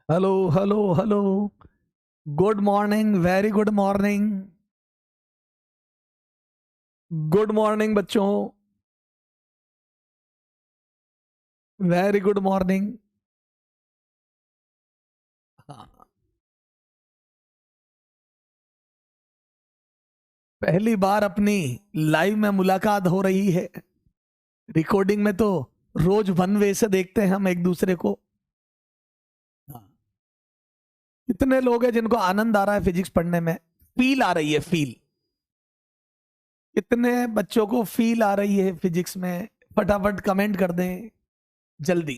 Hello hello hello. Good morning, very good morning. Good morning बच्चों, very good morning. हाँ, पहली बार अपनी live में मुलाकात हो रही है। रिकॉर्डिंग में तो रोज वन वे से देखते हैं हम एक दूसरे को। हाँ। कितने लोग हैं जिनको आनंद आ रहा है फिजिक्स पढ़ने में? फील आ रही है, फील। कितने बच्चों को फील आ रही है फिजिक्स में? फटाफट कमेंट कर दें जल्दी।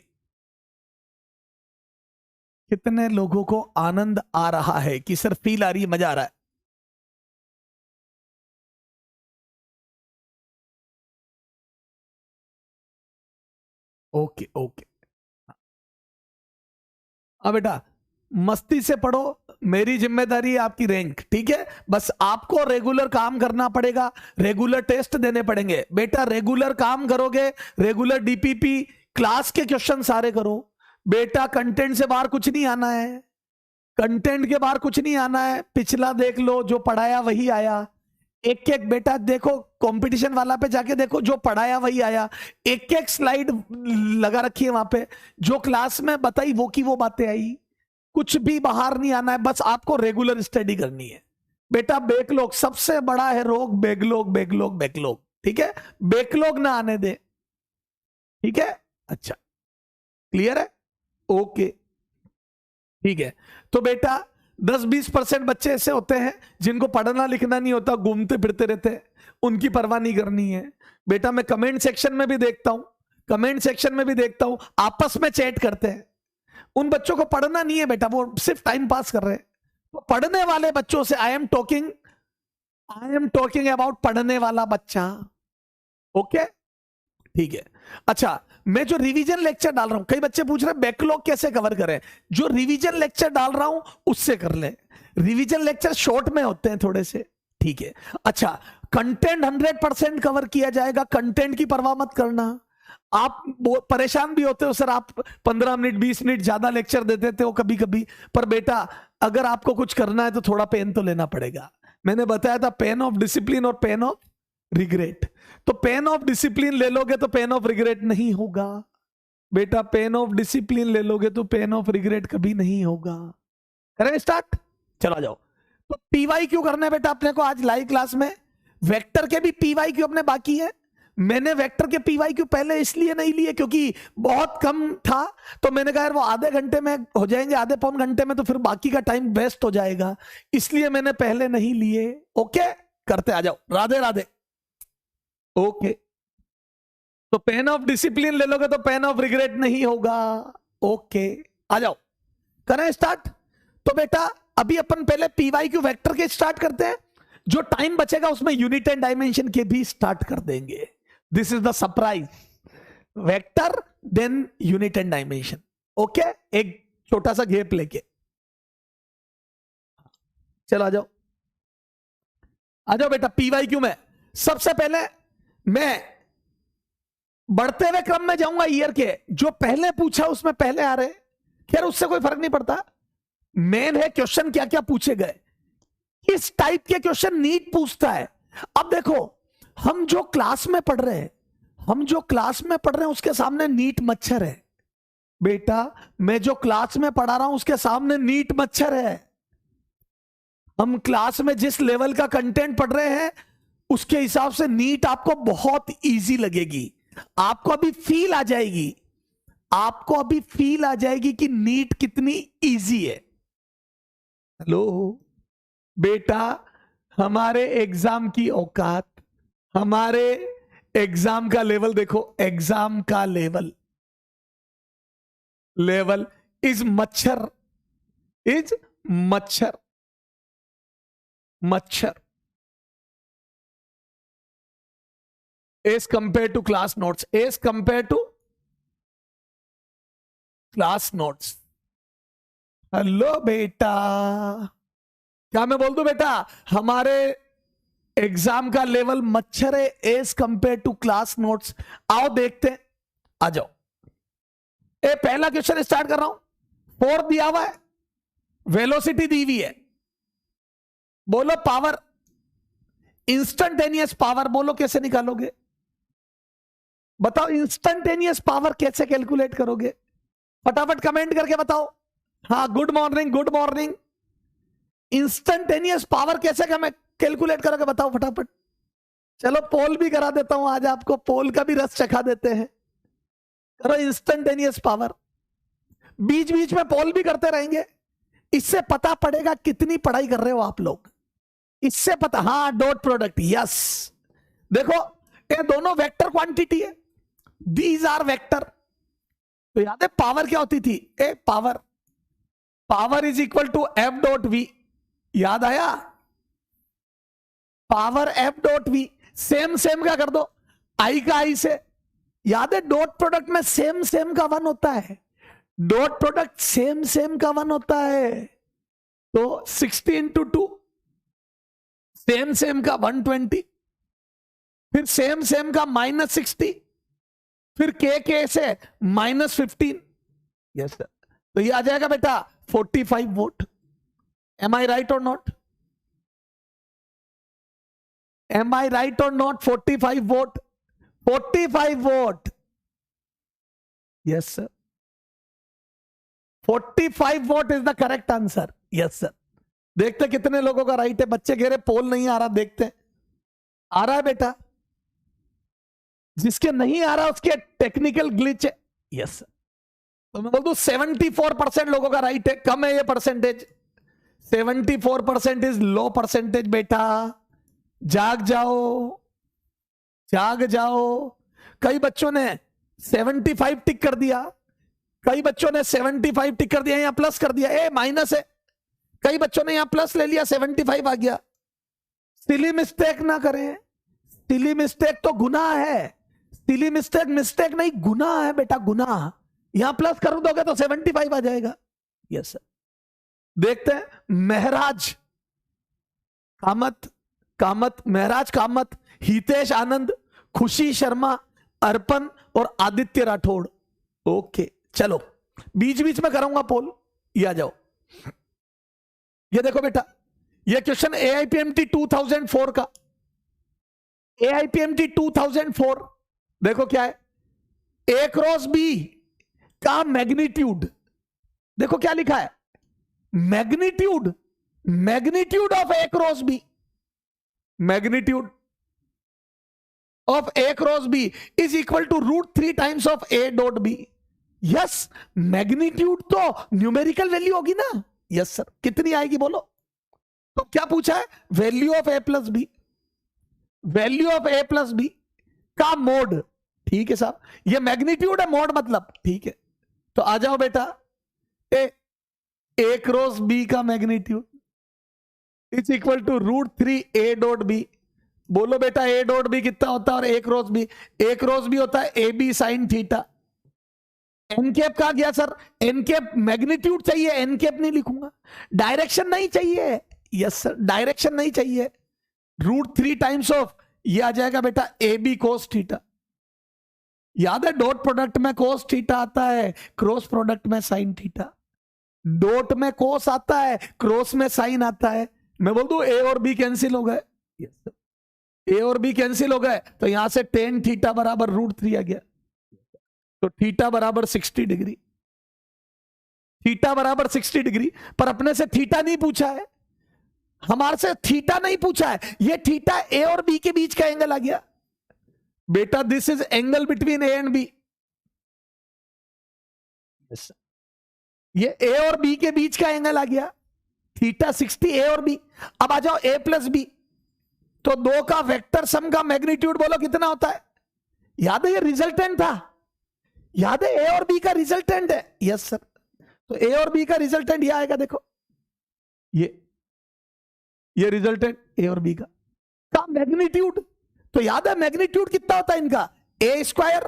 कितने लोगों को आनंद आ रहा है कि सिर्फ फील आ रही है, मजा आ रहा है? Okay okay. हाँ बेटा, मस्ती से पढ़ो। मेरी जिम्मेदारी है आपकी रैंक, ठीक है? बस आपको रेगुलर काम करना पड़ेगा, रेगुलर टेस्ट देने पड़ेंगे। बेटा रेगुलर काम करोगे, रेगुलर डीपीपी क्लास के क्वेश्चन सारे करो। बेटा कंटेंट से बाहर कुछ नहीं आना है, कंटेंट के बाहर कुछ नहीं आना है। पिछला देख लो, जो पढ़ाया वही आया। एक एक बेटा देखो, कंपटीशन वाला पे जाके देखो, जो पढ़ाया वही आया। एक एक स्लाइड लगा रखी है वहां पे, जो क्लास में बताई वो की वो बातें आई। कुछ भी बाहर नहीं आना है, बस आपको रेगुलर स्टडी करनी है। बेटा बैकलॉग सबसे बड़ा है रोग, बैकलॉग बैकलॉग बैकलॉग, ठीक है? बैकलॉग ना आने दे, ठीक है? अच्छा, क्लियर है? ओके, ठीक है। तो बेटा 10-20% बच्चे ऐसे होते हैं जिनको पढ़ना लिखना नहीं होता, घूमते फिरते रहते हैं, उनकी परवाह नहीं करनी है। बेटा मैं कमेंट सेक्शन में भी देखता हूं, कमेंट सेक्शन में भी देखता हूं, आपस में चैट करते हैं। उन बच्चों को पढ़ना नहीं है बेटा, वो सिर्फ टाइम पास कर रहे हैं। तो पढ़ने वाले बच्चों से आई एम टॉकिंग अबाउट पढ़ने वाला बच्चा। ओके, ठीक है। अच्छा, मैं जो रिवीजन लेक्चर डाल रहा हूं, कई बच्चे पूछ रहे हैं बैकलॉग कैसे कवर करें। जो रिवीजन लेक्चर डाल रहा हूं उससे कर ले। रिवीजन लेक्चर शॉर्ट में होते हैं थोड़े से, ठीक है? अच्छा, कंटेंट 100% कवर किया जाएगा, कंटेंट की परवाह मत करना। आप परेशान भी होते हो सर, आप 15 मिनट 20 मिनट ज्यादा लेक्चर दे देते हो कभी कभी, पर बेटा अगर आपको कुछ करना है तो थोड़ा पेन तो लेना पड़ेगा। मैंने बताया था पेन ऑफ डिसिप्लिन और पेन ऑफ रिग्रेट। तो पेन ऑफ डिसिप्लिन ले लोगे तो पेन ऑफ रिग्रेट नहीं होगा। बेटा पेन ऑफ डिसिप्लिन ले लोगे तो पेन ऑफ रिग्रेट कभी नहीं होगा। करें स्टार्ट? चला जाओ। तो पीवाई क्यों करना है बेटा अपने को आज लाइव क्लास में? वेक्टर के भी पीवाई क्यों अपने बाकी है? मैंने वेक्टर के पीवाई क्यों पहले इसलिए नहीं लिए क्योंकि बहुत कम था, तो मैंने कहा यार वो आधे घंटे में हो जाएंगे, आधे पौन घंटे में, तो फिर बाकी का टाइम वेस्ट हो जाएगा, इसलिए मैंने पहले नहीं लिए। ओके, करते आ जाओ, राधे राधे। ओके, तो पेन ऑफ डिसिप्लिन ले लोगे तो पेन ऑफ रिग्रेट नहीं होगा। ओके, आ जाओ, करें स्टार्ट? तो बेटा अभी अपन पहले पीवाई क्यू वेक्टर के स्टार्ट करते हैं, जो टाइम बचेगा उसमें यूनिट एंड डायमेंशन के भी स्टार्ट कर देंगे। This is the surprise, vector then unit and dimension. Okay, एक छोटा सा गैप लेके चलो आ जाओ बेटा। पीवाई क्यू में सबसे पहले मैं बढ़ते हुए क्रम में जाऊंगा, ईयर के जो पहले पूछा उसमें पहले आ रहे। खैर उससे कोई फर्क नहीं पड़ता, मेन है क्वेश्चन क्या क्या पूछे गए, किस टाइप के क्वेश्चन नीट पूछता है। अब देखो, हम जो क्लास में पढ़ रहे हैं, उसके सामने नीट मच्छर है। बेटा मैं जो क्लास में पढ़ा रहा हूं उसके सामने नीट मच्छर है। हम क्लास में जिस लेवल का कंटेंट पढ़ रहे हैं उसके हिसाब से नीट आपको बहुत इजी लगेगी। आपको अभी फील आ जाएगी, कि नीट कितनी इजी है। हेलो बेटा, हमारे एग्जाम की औकात, हमारे एग्जाम का लेवल देखो, एग्जाम का लेवल इज मच्छर, मच्छर as compare to class notes, hello बेटा, क्या मैं बोल दूं बेटा? हमारे एग्जाम का लेवल मच्छर है as compare to class notes. आओ देखते हैं, आ जाओ। पहला क्वेश्चन स्टार्ट कर रहा हूं, 4 दिया हुआ है, वेलोसिटी दी हुई है, बोलो पावर, इंस्टेंटेनियस पावर बोलो कैसे निकालोगे? बताओ इंस्टेंटेनियस पावर कैसे कैलकुलेट करोगे? फटाफट कमेंट करके बताओ। हाँ, good morning, good morning. Instantaneous power कैसे कैलकुलेट करोगे बताओ फटाफट। चलो पोल भी करा देता हूं, आज आपको पोल का भी रस चखा देते हैं। करो इंस्टेंटेनियस पावर, बीच बीच में पोल भी करते रहेंगे, इससे पता पड़ेगा कितनी पढ़ाई कर रहे हो आप लोग, इससे पता। हाँ, डॉट प्रोडक्ट, यस। देखो ये दोनों वेक्टर क्वांटिटी है, दीज आर वेक्टर। तो याद है पावर क्या होती थी? ए power, power is equal to F dot V, याद आया? Power F dot V, same same का कर दो, आई का आई से। याद है डॉट प्रोडक्ट में सेम सेम का 1 होता है, डॉट प्रोडक्ट सेम सेम का 1 होता है। तो 60 इंटू 2, सेम सेम का 120, फिर सेम सेम का -60, फिर के से -15। यस सर, तो ये आ जाएगा बेटा 45 वोल्ट। एम आई राइट और नॉट? एम आई राइट और not? 45 volt, 45 volt. Yes sir, 45 volt is the correct answer. Yes sir. देखते कितने लोगों का राइट है। बच्चे कह रहे पोल नहीं आ रहा, देखते आ रहा है बेटा। जिसके नहीं आ रहा उसके टेक्निकल ग्लिच है। यस सर, तो मैं बोल दूं 74% लोगों का राइट है। कम है ये परसेंटेज, 74% इज लो परसेंटेज बेटा। जाग जाओ, जाग जाओ। कई बच्चों ने 75 टिक कर दिया, कई बच्चों ने 75 टिक कर दिया, यहां प्लस कर दिया, ए माइनस है। कई बच्चों ने यहां प्लस ले लिया, 75 आ गया। सिली मिस्टेक ना करें, सिली मिस्टेक तो गुनाह है। सिली मिस्टेक मिस्टेक नहीं, गुनाह है बेटा, गुनाह। यहां प्लस कर दोगे तो 75 आ जाएगा। Yes sir. देखते हैं महराज कामत, कामत, महराज कामत, हितेश आनंद, खुशी शर्मा, अर्पण और आदित्य राठौड़। ओके चलो, बीच बीच में करूंगा पोल, ये आ जाओ। ये देखो बेटा, ये क्वेश्चन AIPMT 2004 का, AIPMT 2004। देखो क्या है, A क्रॉस B का मैग्नीट्यूड, देखो क्या लिखा है, magnitude, magnitude of A cross B, magnitude of A cross B is equal to √3 times of A dot B। Yes, magnitude तो न्यूमेरिकल वैल्यू होगी ना। यस सर, कितनी आएगी बोलो? तो क्या पूछा है, value of A plus B, value of A plus B का मोड। ठीक है साहब, ये मैग्नीट्यूड है, मोड मतलब, ठीक है। तो आ जाओ बेटा, A क्रॉस B का magnitude is equal to √3 A dot B। बोलो बेटा A डॉट B कितना होता है और A cross B? A cross B होता है AB sine theta. N cap कहा गया सर? एन कैप मैग्नीट्यूड चाहिए, एन कैप नहीं लिखूंगा, डायरेक्शन नहीं चाहिए। यस सर, डायरेक्शन नहीं चाहिए। √3 टाइम्स ऑफ, ये आ जाएगा बेटा AB कोस थीटा। याद है डॉट प्रोडक्ट में कोस थीटा आता है, क्रॉस प्रोडक्ट में साइन थीटा। डॉट में कोस आता है, क्रॉस में साइन आता है। मैं बोल दूं A और B कैंसिल हो गए। यस सर, A और B कैंसिल हो गए, तो यहां से tan थीटा बराबर √3 आ गया। तो थीटा बराबर 60 डिग्री, थीटा बराबर 60 डिग्री। पर अपने से थीटा नहीं पूछा है, हमारे से थीटा नहीं पूछा है, ये थीटा A और B के बीच का एंगल आ गया बेटा। This is angle between A and B। ये A और B के बीच का एंगल आ गया, थीटा 60 A और B। अब आ जाओ A प्लस B, तो दो का वेक्टर सम का मैग्नीट्यूड बोलो कितना होता है? याद है ये रिजल्टेंट था, याद है A और B का रिजल्टेंट है। यस सर, तो A और B का रिजल्टेंट ये आएगा, देखो ये रिजल्टेंट A और B का मैग्नीट्यूड। तो याद है मैग्नीट्यूड कितना होता है इनका? A square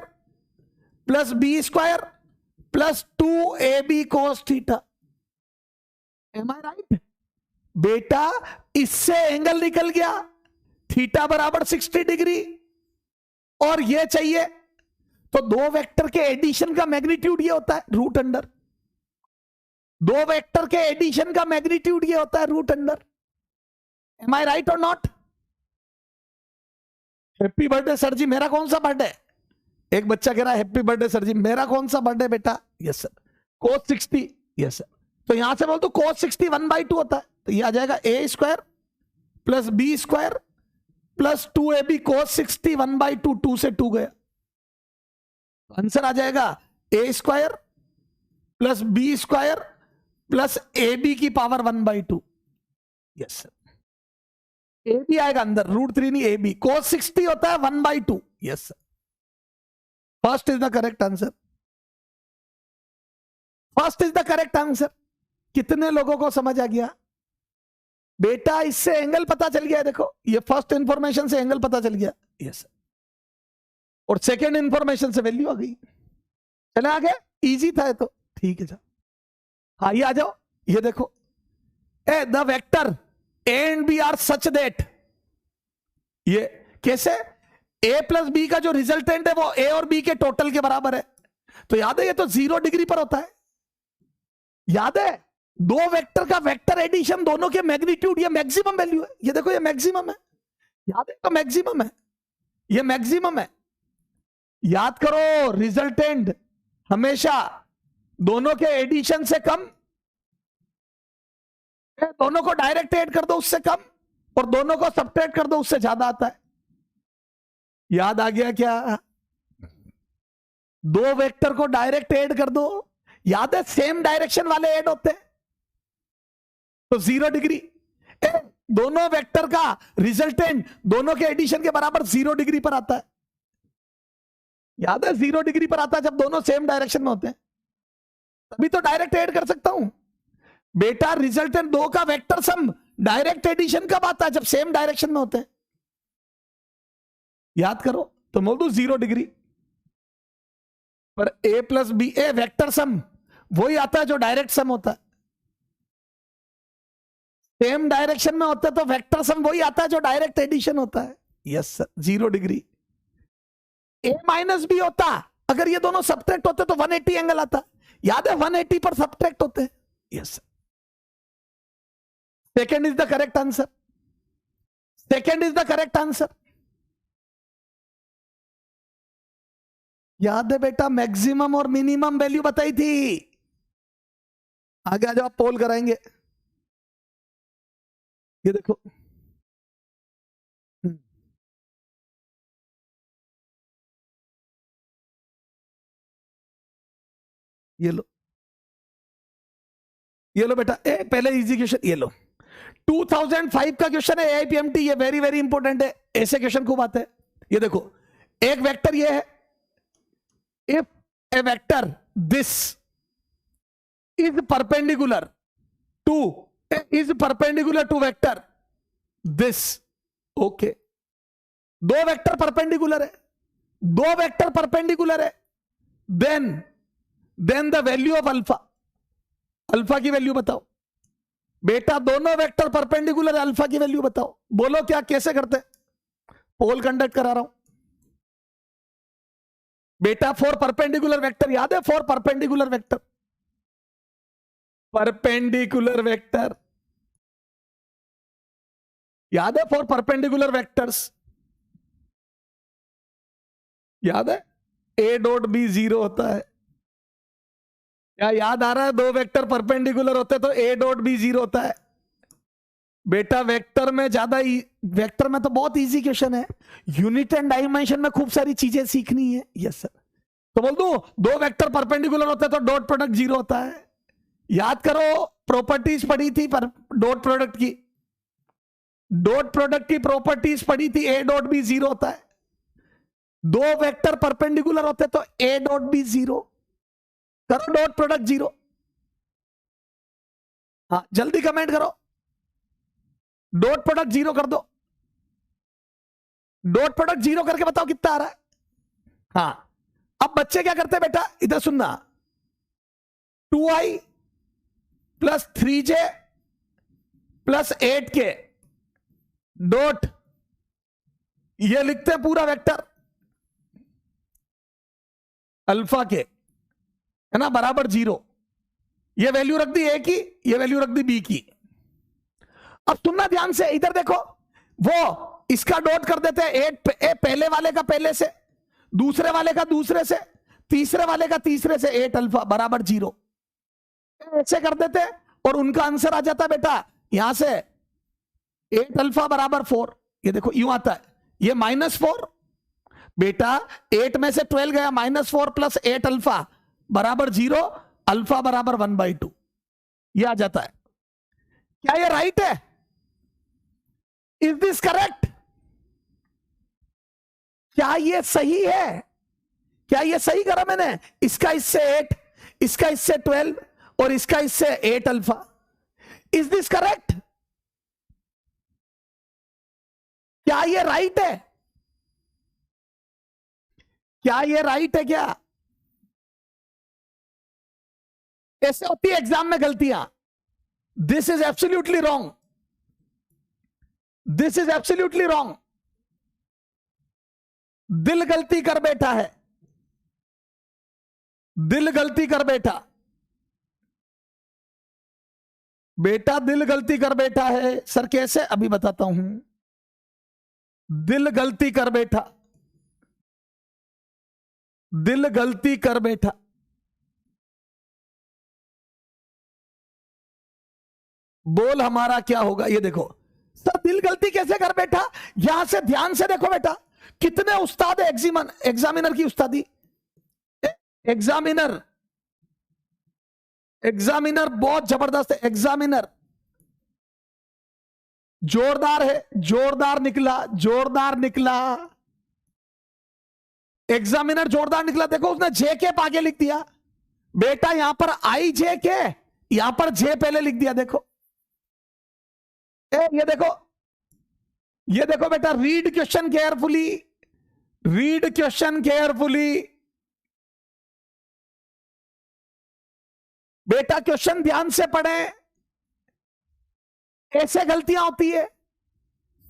plus B square plus 2AB cos theta. Am I right बेटा? इससे एंगल निकल गया, थीटा बराबर 60 डिग्री, और ये चाहिए तो दो वेक्टर के एडिशन का मैग्नीट्यूड ये होता है √अंडर। दो वेक्टर के एडिशन का मैग्नीट्यूड ये होता है root under. M I right और नॉट? हैप्पी बर्थडे सर जी। मेरा कौन सा बर्थडे? एक बच्चा कह रहा है हैप्पी बर्थडे सर जी। मेरा कौन सा बर्थडे बेटा? Yes sir. Cos 60। Yes sir. तो यहां से बोल तो कोस 60 1/2 होता है, तो ये आ जाएगा A square plus B square plus 2ab cos 60 1/2। 2 से 2 गया, आंसर आ जाएगा A square plus B square plus A B की power 1/2। Yes sir. A B आएगा अंदर, √3 नहीं ए बी। कोस 60 होता है 1/2। Yes sir. First is the correct answer. First is the correct answer. कितने लोगों को समझ आ गया बेटा? इससे एंगल पता चल गया। देखो ये फर्स्ट इंफॉर्मेशन से एंगल पता चल गया। Yes sir. और सेकेंड इंफॉर्मेशन से वैल्यू आ गई। चले आगे, इजी था ये तो। ठीक है, हाँ ये आ जाओ। ये देखो a the vector A and B are such that, ये कैसे? ए प्लस बी का जो रिजल्टेंट है वो ए और बी के टोटल के बराबर है। तो याद है ये तो 0 डिग्री पर होता है। याद है दो वेक्टर का वेक्टर एडिशन, दोनों के मैग्नीट्यूड, ये मैक्सिमम वैल्यू है। ये देखो ये मैक्सिमम है। याद है तो मैक्सिमम है, ये मैक्सिमम है। याद करो रिजल्टेंट हमेशा दोनों के एडिशन से कम, दोनों को डायरेक्ट ऐड कर दो उससे कम, और दोनों को सब्ट्रैक्ट कर दो उससे ज्यादा आता है। याद आ गया क्या? दो वेक्टर को डायरेक्ट ऐड कर दो, याद है सेम डायरेक्शन वाले ऐड होते हैं तो 0 डिग्री। दोनों वेक्टर का रिजल्टेंट दोनों के एडिशन के बराबर 0 डिग्री पर आता है। याद है 0 डिग्री पर आता है जब दोनों सेम डायरेक्शन में होते हैं, तभी तो डायरेक्ट ऐड कर सकता हूं बेटा। रिजल्टेंट दो का वेक्टर सम डायरेक्ट एडिशन कब आता है? जब सेम डायरेक्शन में होते हैं। याद करो तो बोल दो 0 डिग्री पर ए प्लस बी, ए वेक्टर सम वही आता है जो डायरेक्ट सम होता है। सेम डायरेक्शन में होते हैं तो वेक्टर सम वही आता है जो डायरेक्ट एडिशन होता है। Yes sir. 0 डिग्री। ए माइनस बी होता अगर ये दोनों सब्ट्रैक्ट होते तो 180 एंगल आता। याद है 180 पर सब्ट्रैक्ट होते हैं। Yes sir. Second is the correct answer. Second is the correct answer. याद है बेटा मैक्सिमम और मिनिमम वैल्यू बताई थी। आगे आ जाओ, आप पोल कराएंगे। ये देखो ये लो, ये लो बेटा। पहले इजी क्वेश्चन ये लो। 2005 का क्वेश्चन है AIPMT। ये वेरी वेरी इंपॉर्टेंट है, ऐसे क्वेश्चन खूब आते हैं। ये देखो एक वेक्टर ये है, if a vector this is perpendicular to vector this. Okay, दो वेक्टर परपेंडिकुलर है, दो वेक्टर परपेंडिकुलर है, then the value of alpha, alpha की वैल्यू बताओ बेटा। दोनों वेक्टर परपेंडिकुलर है, अल्फा की वैल्यू बताओ। बोलो क्या, कैसे करते? पोल कंडक्ट करा रहा हूं बेटा। फॉर परपेंडिकुलर वेक्टर, याद है for perpendicular vector, perpendicular vector याद है फॉर परपेंडिकुलर वेक्टर्स, याद है ए डॉट बी 0 होता है। क्या याद आ रहा है? दो वेक्टर परपेंडिकुलर होते तो ए डॉट बी 0 होता है बेटा। वेक्टर में ज्यादा, वेक्टर में तो बहुत इजी क्वेश्चन है। यूनिट एंड डायमेंशन में खूब सारी चीजें सीखनी है। Yes sir. तो बोल दो दो वेक्टर परपेंडिकुलर होते तो डॉट प्रोडक्ट 0 होता है। याद करो प्रॉपर्टीज पढ़ी थी पर डॉट प्रोडक्ट की, डॉट प्रोडक्ट की प्रॉपर्टीज पढ़ी थी। ए डॉट बी 0 होता है। दो वेक्टर परपेंडिकुलर होते तो ए डॉट बी 0, करो डॉट प्रोडक्ट 0। हाँ जल्दी कमेंट करो, डॉट प्रोडक्ट 0 कर दो। डॉट प्रोडक्ट 0 करके बताओ कितना आ रहा है। हाँ अब बच्चे क्या करते हैं बेटा, इधर सुनना। 2i plus 3j plus 8k dot, ये लिखते हैं पूरा वेक्टर अल्फा के, है ना, बराबर 0। ये वैल्यू रख दी ए की, ये वैल्यू रख दी बी की। अब सुनना ध्यान से, इधर देखो, वो इसका डॉट कर देते हैं 8 ए, पहले वाले का पहले से, दूसरे वाले का दूसरे से, तीसरे वाले का तीसरे से, 8 अल्फा बराबर 0 ऐसे कर देते हैं और उनका आंसर आ जाता बेटा यहां से 8 अल्फा बराबर 4। ये देखो यूं आता है, ये -4 बेटा, 8 में से 12 गया, -4 प्लस 8 अल्फा बराबर 0, अल्फा बराबर 1/2 ये आ जाता है। क्या ये राइट है? Is this correct? क्या ये सही है? क्या ये सही करा मैंने? इसका इससे 8, इसका इससे 12 और इसका इससे 8 अल्फा। Is this correct? क्या ये राइट है? क्या ये राइट है? क्या ऐसे होती है एग्जाम में गलतियां? This is absolutely wrong, this is absolutely wrong. दिल गलती कर बैठा है, दिल गलती कर बैठा बेटा, दिल गलती कर बैठा है। सर कैसे? अभी बताता हूं। दिल गलती कर बैठा, दिल गलती कर बैठा। बोल हमारा क्या होगा? ये देखो सर, दिल गलती कैसे कर बैठा? यहां से ध्यान से देखो बेटा, कितने उस्ताद है एग्जामिनर की उस्तादी। एग्जामिनर, एग्जामिनर बहुत जबरदस्त है। एग्जामिनर जोरदार है, जोरदार निकला, जोरदार निकला। एग्जामिनर जोरदार निकला। देखो उसने जे के आगे लिख दिया बेटा, यहां पर आई जे के, यहां पर जे पहले लिख दिया। देखो ये देखो, ये देखो बेटा, read question carefully, read question carefully बेटा, क्वेश्चन ध्यान से पढ़ें। ऐसे गलतियां होती है।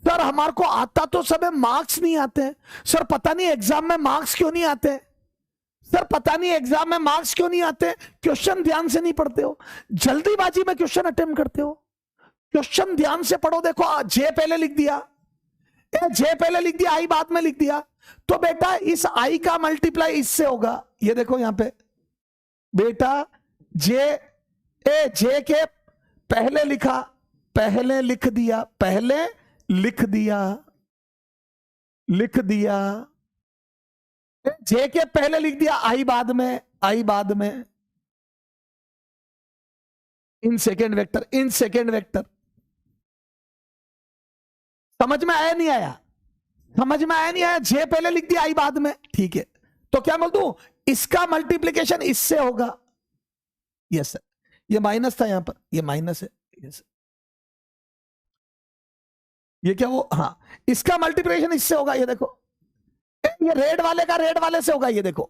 सर हमारे को आता तो सब है, मार्क्स नहीं आते। सर पता नहीं एग्जाम में मार्क्स क्यों नहीं आते। सर पता नहीं एग्जाम में मार्क्स क्यों नहीं आते। क्वेश्चन ध्यान से नहीं पढ़ते हो, जल्दीबाजी में क्वेश्चन अटेम्प्ट करते हो। क्वेश्चन ध्यान से पढ़ो। देखो जे पहले लिख दिया, जे पहले लिख दिया, आई बाद में लिख दिया, तो बेटा इस आई का मल्टीप्लाई इससे होगा। ये देखो यहां पे बेटा, जे के पहले लिखा, पहले लिख दिया, पहले लिख दिया, लिख दिया, जे के पहले लिख दिया, आई बाद में, आई बाद में, in second vector, in second vector. समझ में आया नहीं आया? समझ में आया नहीं आया? जे पहले लिख दिया, आई बाद में, ठीक है। तो क्या बोल दूं, इसका मल्टीप्लीकेशन इससे होगा। यस सर, ये माइनस था यहां पर, ये माइनस है। यस, ये क्या वो, हाँ, इसका मल्टीप्लिकेशन इससे होगा। ये देखो, ये रेड वाले का रेड वाले से होगा। ये देखो,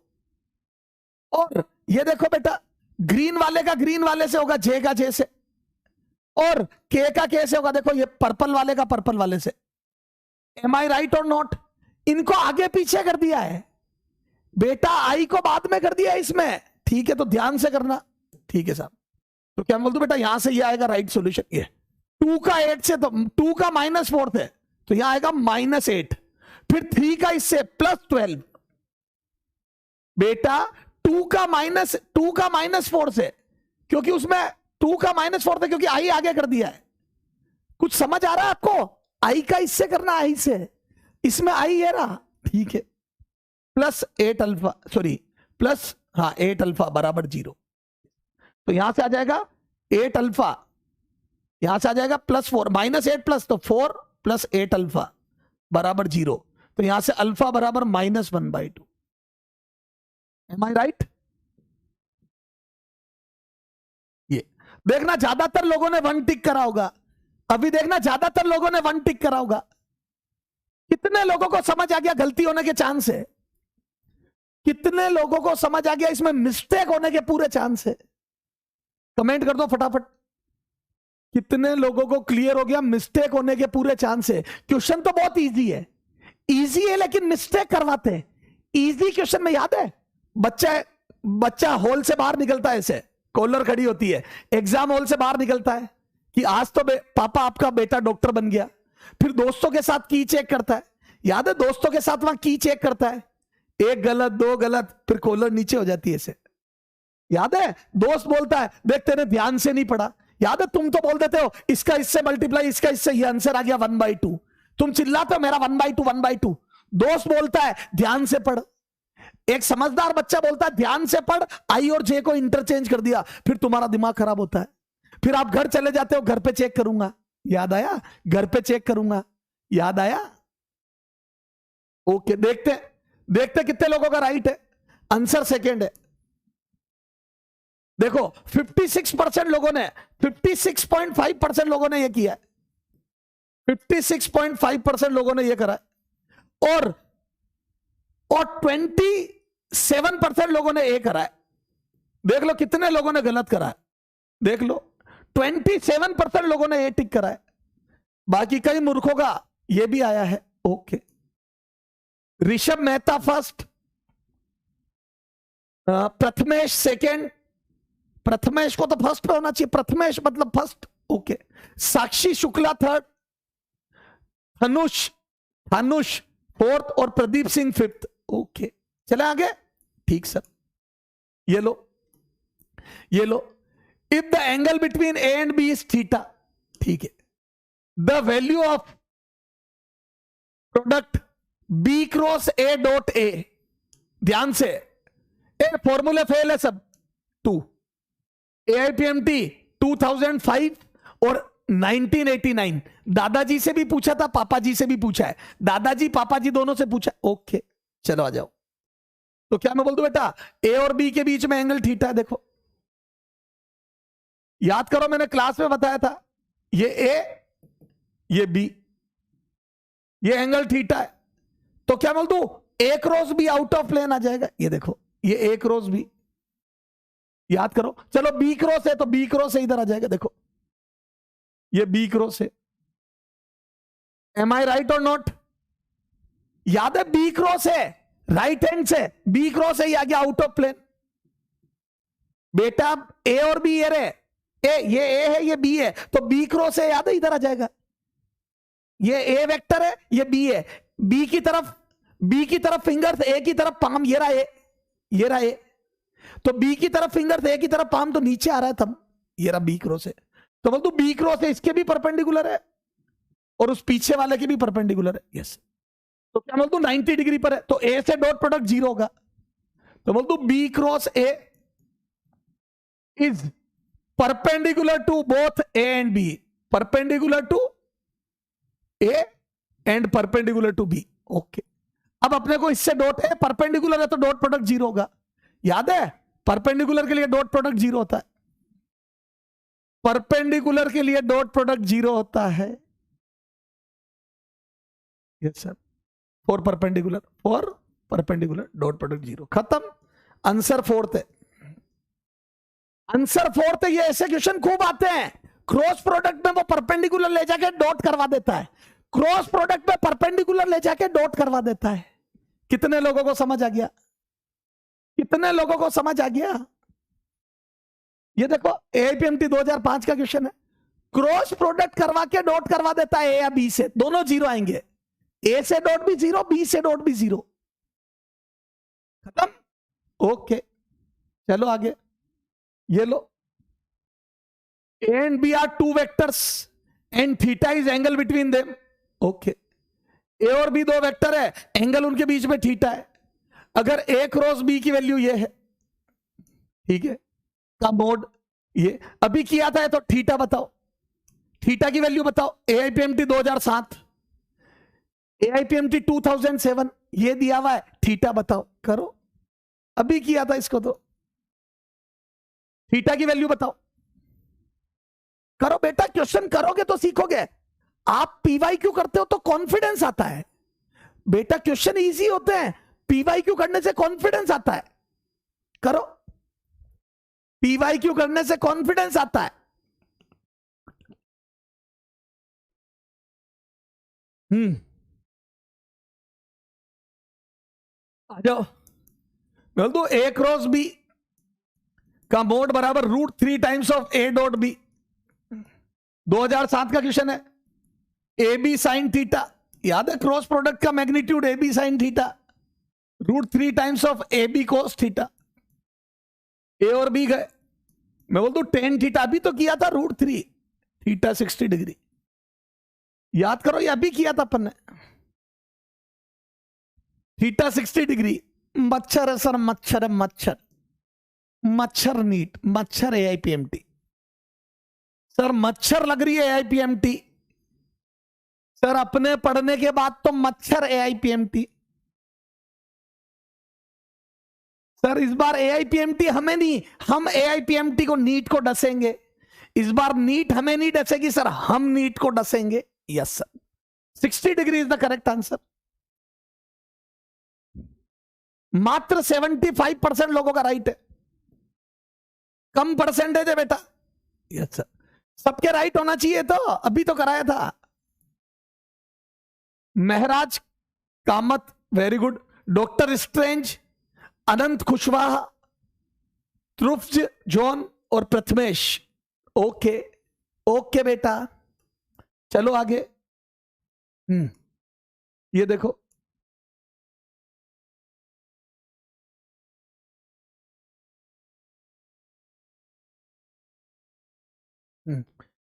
और ये देखो बेटा, ग्रीन वाले का ग्रीन वाले से होगा, जे का जे से, और के का के से होगा। देखो ये पर्पल वाले का पर्पल वाले से। एम आई राइट और नॉट? इनको आगे पीछे कर दिया है बेटा, आई को बाद में कर दिया है इसमें, ठीक है। तो ध्यान से करना, ठीक है साहब। तो क्या बोल दूं बेटा, यहां से ये आएगा राइट सॉल्यूशन। ये 2 का 8 से, तो 2 का -4 है, तो यहां आएगा -8। फिर 3 का इससे +12 बेटा, 2 का -4 से, क्योंकि उसमें 2 का -4 था, क्योंकि आई आगे कर दिया है। कुछ समझ आ रहा है आपको? आई का इससे करना, आई से, इसमें आई है ना, ठीक है। +8 अल्फा, सॉरी प्लस, हाँ 8 अल्फा बराबर 0। तो यहां से आ जाएगा 8 अल्फा, यहां से आ जाएगा +4, -8 प्लस, तो 4 + 8 अल्फा बराबर 0। तो यहां से अल्फा बराबर -1/2। M I right? ये देखना, ज्यादातर लोगों ने 1 टिक करा होगा। अभी देखना, ज्यादातर लोगों ने 1 टिक करा होगा। कितने लोगों को समझ आ गया गलती होने के चांस है? कितने लोगों को समझ आ गया इसमें मिस्टेक होने के पूरे चांस है? कमेंट कर दो फटाफट। कितने लोगों को क्लियर हो गया मिस्टेक होने के पूरे चांस है? क्वेश्चन तो बहुत इजी है, इजी है, लेकिन मिस्टेक करवाते हैं। इजी क्वेश्चन में याद है, बच्चा हॉल से बाहर निकलता है ऐसे, कॉलर खड़ी होती है, एग्जाम हॉल से बाहर निकलता है कि आज तो पापा आपका बेटा डॉक्टर बन गया। फिर दोस्तों के साथ की चेक करता है, याद है दोस्तों के साथ वहां की चेक करता है, एक गलत दो गलत, फिर कॉलर नीचे हो जाती है ऐसे। याद है दोस्त बोलता है देख तेरे ध्यान से नहीं पढ़ा, याद है तुम तो बोल देते हो इसका इससे मल्टीप्लाई इसका इससे, ये आंसर आ गया 1/2, तुम चिल्लाते हो मेरा 1/2 1/2। दोस्त बोलता है ध्यान से पढ़, एक समझदार बच्चा बोलता है ध्यान से पढ़, आई और जे को इंटरचेंज कर दिया, फिर तुम्हारा दिमाग खराब होता है। फिर आप घर चले जाते हो, घर पे चेक करूंगा, याद आया, घर पे चेक करूंगा, याद आया। ओके, देखते देखते कितने लोगों का राइट है। आंसर सेकेंड है। देखो 56% लोगों ने, 56.5% लोगों ने यह किया है, 56.5% लोगों ने यह करा है, और 27% लोगों ने ए करा है। देख लो कितने लोगों ने गलत करा है, देख लो 27% लोगों ने ए टिक करा है, बाकी कई मूर्खों का ये भी आया है। Okay, Rishabh Mehta first, Prathamesh second, Prathamesh को तो फर्स्ट पे होना चाहिए, प्रथमेश मतलब फर्स्ट। ओके, साक्षी शुक्ला थर्ड, धनुष फोर्थ और प्रदीप सिंह फिफ्थ। ओके, चले आगे। ठीक सर, ये लो ये लो। If the angle between A and B is theta, ठीक है, the value of product B cross A dot A, ध्यान से, ए फॉर्मूले फेल है सब, 2 AIPMT 2005 और 1989। दादाजी से भी पूछा था, पापा जी से भी पूछा है, दादाजी पापा जी दोनों से पूछा। ओके, चलो आ जाओ। तो क्या मैं बोल दूं बेटा, ए और बी के बीच में एंगल थीटा है। देखो याद करो, मैंने क्लास में बताया था, ये ए ये बी, ये एंगल थीटा है। तो क्या बोल दूं, A cross B out of plane आ जाएगा। ये देखो, ये ए क्रॉस बी, याद करो। चलो बी क्रॉस है तो बी क्रॉस है इधर आ जाएगा। देखो ये बी क्रॉस है, एम आई राइट और नॉट? याद है बी क्रॉस है, राइट हैंड से बी क्रॉस है, ये आ गया आउट ऑफ प्लेन। बेटा ए और बी ये रहे, ये ए है ये बी है, तो बी क्रॉस है, याद है इधर आ जाएगा। ये ए वेक्टर है, ये बी है, बी की तरफ फिंगर्स, ए की तरफ पाम, ये रहा ए, ये रहा ए, तो बी की तरफ फिंगर्स, ए की तरफ पाम, तो नीचे आ रहा है थंब, ये रहा बी क्रॉस है। तो बोल दो बी क्रॉस है, इसके भी परपेंडिकुलर है और उस पीछे वाले की भी परपेंडिकुलर है। यस, तो क्या बोल दू 90 डिग्री पर है, तो ए से डॉट प्रोडक्ट 0 होगा। तो बोल दू B cross A is perpendicular to both A and B, perpendicular to A and perpendicular to B. Okay, अब अपने को इससे डॉट है, परपेंडिकुलर है तो डॉट प्रोडक्ट 0 होगा। याद है परपेंडिकुलर के लिए डॉट प्रोडक्ट 0 होता है, परपेंडिकुलर के लिए डॉट प्रोडक्ट 0 होता है। Yes sir, for perpendicular dot product 0, खत्म। आंसर फोर्थ है, आंसर फोर्थ है। ये ऐसे क्वेश्चन खूब आते हैं, क्रॉस प्रोडक्ट में वो परपेंडिकुलर ले जाके डॉट करवा देता है, क्रॉस प्रोडक्ट में परपेंडिकुलर ले जाके डॉट करवा देता है। कितने लोगों को समझ आ गया? कितने लोगों को समझ आ गया? ये देखो AIPMT 2005 का क्वेश्चन है, क्रॉस प्रोडक्ट करवा के डॉट करवा देता है ए या बी से, दोनों 0 आएंगे, ए से डॉट भी 0, बी से डॉट भी 0, खत्म। ओके, चलो आगे। ये लो, A and B are 2 vectors and theta is angle between them. Okay, A और बी 2 वेक्टर है, एंगल उनके बीच में थीटा है। अगर ए क्रॉस बी की वैल्यू ये है, ठीक है, का मोड ये अभी किया था, तो थीटा बताओ, थीटा की वैल्यू बताओ। AIPMT 2007, AIPMT 2007 ये दिया हुआ है, थीटा बताओ, करो, अभी किया था इसको, तो थीटा की वैल्यू बताओ, करो बेटा, क्वेश्चन करोगे तो सीखोगे। आप PYQ करते हो तो कॉन्फिडेंस आता है बेटा, क्वेश्चन इजी होते हैं, PYQ करने से कॉन्फिडेंस आता है, करो, PYQ करने से कॉन्फिडेंस आता है। आ जाओ, बोल दो ए क्रॉस बी का मोड बराबर √3 times of A dot B. 2007 का क्वेश्चन है। ए बी साइन थीटा, याद है क्रॉस प्रोडक्ट का magnitude A B sine theta, √3 times of A B cos theta. A और बी गए, मैं बोल दूं टेन थीटा, अभी तो किया था √3 थीटा 60 डिग्री। याद करो ये अभी किया था अपन ने, थीटा 60 डिग्री। मच्छर है सर, मच्छर है, मच्छर, मच्छर नीट, मच्छर AIPMT सर, मच्छर लग रही है AIPMT सर, अपने पढ़ने के बाद तो मच्छर AIPMT सर। इस बार AIPMT हमें नहीं, हम AIPMT को नीट को डसेंगे। इस बार नीट हमें नहीं डसेगी सर, हम नीट को डसेंगे। Yes sir, 60 degree is the correct answer. मात्र 75% लोगों का राइट है, कम परसेंटेज है बेटा। यस सर, सबके राइट होना चाहिए, तो अभी तो कराया था। Maharaj Kamat, very good. Doctor strange, Anant Kushwaha, त्रुफ्ज जॉन और प्रथमेश। ओके ओके बेटा, चलो आगे। ये देखो,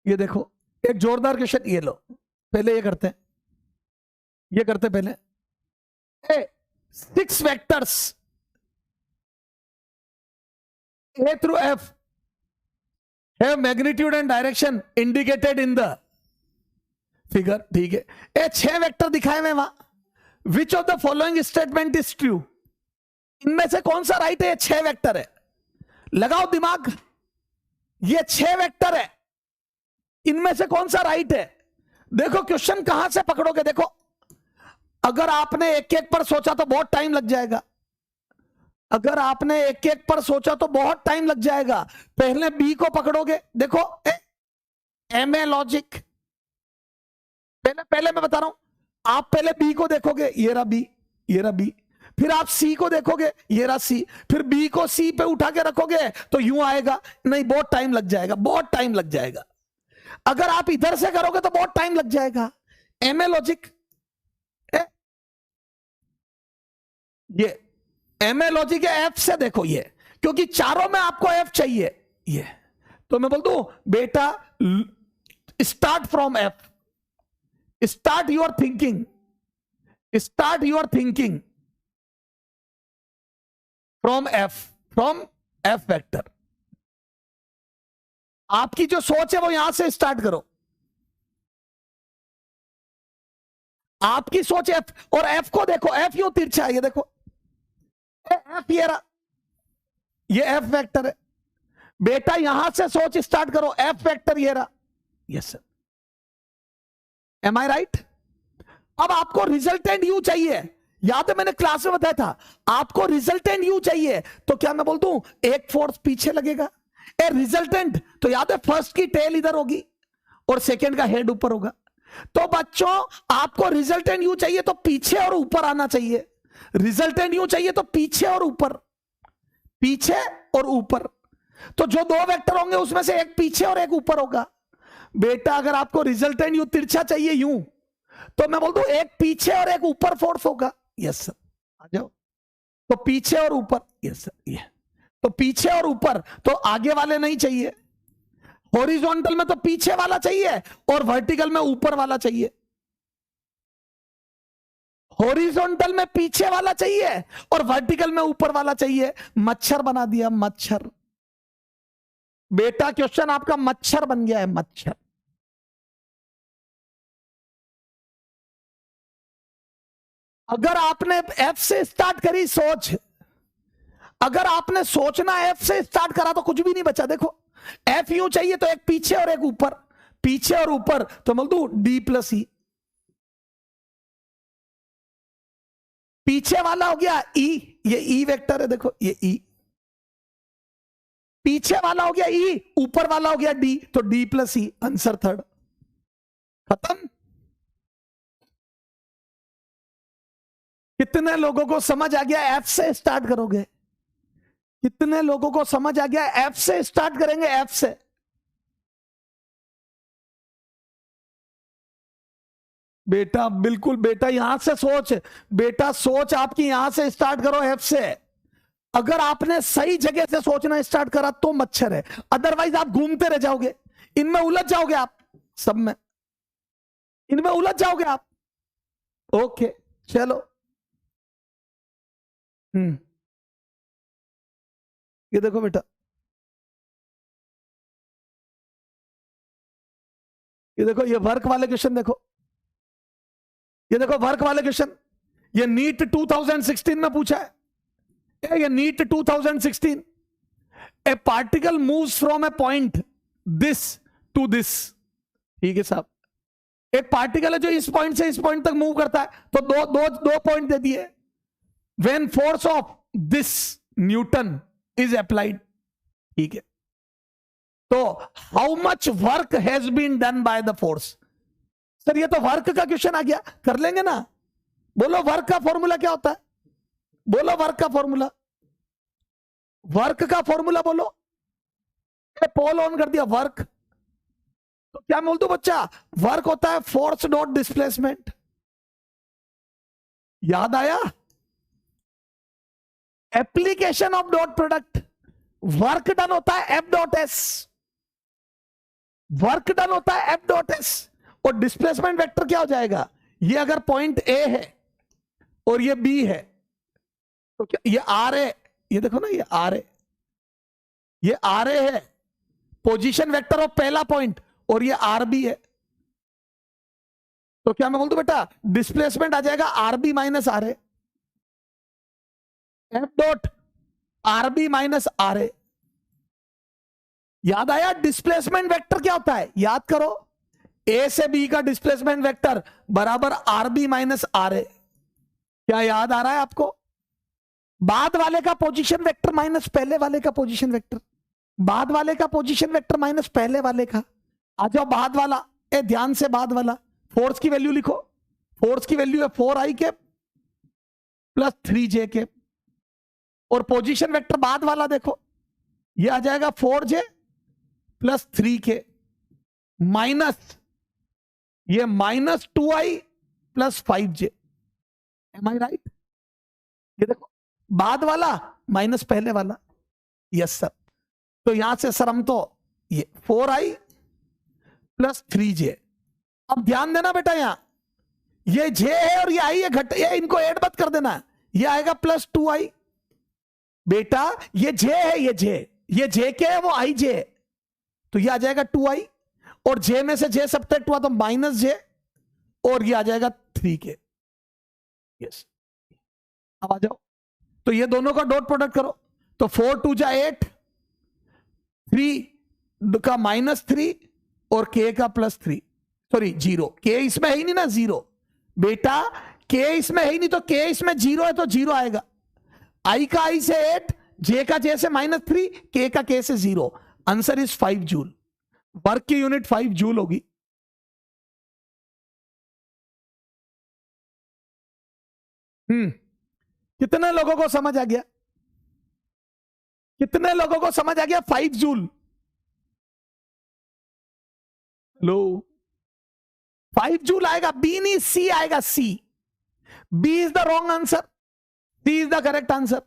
ये देखो एक जोरदार क्वेश्चन, ये लो। पहले ये करते हैं, ये करते पहले। 6 vectors A through F have magnitude and direction indicated in the figure। ठीक है, ये 6 वेक्टर दिखाए हुए वहां। Which of the following statement is true, इनमें से कौन सा राइट है? ये 6 वेक्टर है, लगाओ दिमाग, ये 6 वेक्टर है, इनमें से कौन सा राइट है? देखो क्वेश्चन कहां से पकड़ोगे, देखो अगर आपने एक एक पर सोचा तो बहुत टाइम लग जाएगा, अगर आपने एक एक पर सोचा तो बहुत टाइम लग जाएगा। पहले बी को पकड़ोगे, देखो MA लॉजिक, पहले मैं बता रहा हूं, आप पहले बी को देखोगे, ये रहा बी, ये रहा बी, फिर आप सी को देखोगे, ये रहा सी, फिर बी को सी पे उठा के रखोगे तो यूं आएगा, नहीं बहुत टाइम लग जाएगा, बहुत टाइम लग जाएगा। अगर आप इधर से करोगे तो बहुत टाइम लग जाएगा। MA लॉजिक, ये MA लॉजिक है, F से देखो ये, क्योंकि चारों में आपको F चाहिए, ये तो मैं बोल दूं बेटा start from F, start your thinking, start your thinking from F vector. आपकी जो सोच है वो यहां से स्टार्ट करो, आपकी सोच F, और F को देखो, F यूं तिरछा है, ये देखो F, ये F वेक्टर है बेटा, यहां से सोच स्टार्ट करो, F वेक्टर ये रहा। Yes sir, M I right? अब आपको रिजल्टेंट यू चाहिए, याद है मैंने क्लास में बताया था, आपको रिजल्टेंट यू चाहिए, तो क्या मैं बोल दूं एक फोर्स पीछे लगेगा, ए रिजल्टेंट, तो याद है फर्स्ट की टेल इधर होगी और सेकंड का हेड ऊपर होगा। तो बच्चों आपको रिजल्टेंट यू चाहिए तो पीछे और ऊपर आना चाहिए, रिजल्टेंट यू चाहिए तो पीछे और ऊपर, पीछे और ऊपर। तो जो 2 वेक्टर होंगे उसमें से एक पीछे और एक ऊपर होगा। बेटा अगर आपको रिजल्टेंट यू तिरछा चाहिए यूं, तो मैं बोल दूं एक पीछे और एक ऊपर फोर्स होगा। यस सर, आ जाओ, तो पीछे और ऊपर, यस सर, ये तो पीछे और ऊपर, तो आगे वाले नहीं चाहिए। हॉरिजॉन्टल में तो पीछे वाला चाहिए और वर्टिकल में ऊपर वाला चाहिए। हॉरिजॉन्टल में पीछे वाला चाहिए और वर्टिकल में ऊपर वाला चाहिए। मच्छर बना दिया, मच्छर बेटा, क्वेश्चन आपका मच्छर बन गया है, मच्छर। अगर आपने F से स्टार्ट करी सोच, अगर आपने सोचना F से स्टार्ट करा तो कुछ भी नहीं बचा। देखो F यूं चाहिए तो एक पीछे और एक ऊपर, पीछे और ऊपर, तो बोल दूं D + E, पीछे वाला हो गया E, ये E वेक्टर है, देखो ये E, पीछे वाला हो गया E, ऊपर वाला हो गया D, तो D + E, आंसर थर्ड, खत्म। कितने लोगों को समझ आ गया? F से स्टार्ट करोगे, कितने लोगों को समझ आ गया? एफ से स्टार्ट करेंगे, एफ से। बेटा बिल्कुल बेटा, यहां से सोच, बेटा सोच आपकी यहां से स्टार्ट करो, एफ से। अगर आपने सही जगह से सोचना स्टार्ट करा तो मच्छर है, अदरवाइज आप घूमते रह जाओगे, इनमें उलझ जाओगे आप, सब में इनमें उलझ जाओगे आप। ओके चलो। ये देखो बेटा, ये देखो, ये वर्क वाले क्वेश्चन देखो, ये देखो वर्क वाले क्वेश्चन, ये नीट 2016 में पूछा है, ये NEET 2016। A particle moves from a point this to this, ठीक है साहब, एक पार्टिकल है जो इस पॉइंट से इस पॉइंट तक मूव करता है, तो दो पॉइंट दे दिए। When force of this newton is applied, ठीक है, तो how much work has been done by the force. Sir ये तो वर्क का क्वेश्चन आ गया, कर लेंगे ना? बोलो वर्क का फॉर्मूला क्या होता है, बोलो वर्क का फॉर्मूला, वर्क का फॉर्मूला बोलो। पोल ऑन कर दिया, वर्क, तो क्या बोल दो बच्चा, वर्क होता है फोर्स डॉट डिस्प्लेसमेंट, याद आया? Application of dot product, work done होता है F dot S, work done होता है एफ डॉट एस, और डिस्प्लेसमेंट वेक्टर क्या हो जाएगा, ये अगर पॉइंट ए है और ये बी है तो क्या ये आर है, ये देखो ना, ये आर है, ये आर ए है पोजीशन वेक्टर ऑफ पहला पॉइंट, और ये आर बी है, तो क्या मैं बोल दूं बेटा, डिस्प्लेसमेंट आ जाएगा R B minus R A, F dot R B minus R A. याद आया? डिस्प्लेसमेंट वेक्टर क्या होता है, याद करो, ए से बी का डिस्प्लेसमेंट वेक्टर बराबर आर बी माइनस आर ए। क्या याद आ रहा है आपको? बाद वाले का पोजीशन वेक्टर माइनस पहले वाले का पोजीशन वेक्टर, बाद वाले का पोजीशन वेक्टर माइनस पहले वाले का। आ जाओ बाद वाला, ए ध्यान से बाद वाला, फोर्स की वैल्यू लिखो, फोर्स की वैल्यू है 4i के प्लस 3j के, और पोजीशन वेक्टर बाद वाला देखो, ये आ जाएगा 4j प्लस 3k माइनस ये minus 2i plus 5j। Am I right? ये देखो बाद वाला माइनस पहले वाला, यस सर। तो यहां से सर हम तो ये 4i प्लस 3j, अब ध्यान देना बेटा, यहां ये j है और ये i है, घट ये इनको ऐड मत कर देना, ये आएगा प्लस 2i। बेटा ये j है, ये j के है, वो i j है, तो ये आ जाएगा 2i, और j में से j सब्ट्रैक्ट हुआ तो माइनस j, और ये आ जाएगा 3k। यस, अब आ जाओ, तो ये दोनों का डॉट प्रोडक्ट करो, तो 4 2 जा 8, 3 का माइनस 3 और k का प्लस 3, सॉरी 0, k इसमें है ही नहीं ना, 0 बेटा, k इसमें है ही नहीं, तो k इसमें 0 है तो 0 आएगा, i का i से 8, j का j से माइनस 3, k का k से 0, आंसर इज 5 जूल। वर्क की यूनिट 5 जूल होगी। कितने लोगों को समझ आ गया, कितने लोगों को समझ आ गया 5 जूल? लो 5 जूल आएगा, बी नहीं सी आएगा, C, B is the wrong answer, C is the correct answer.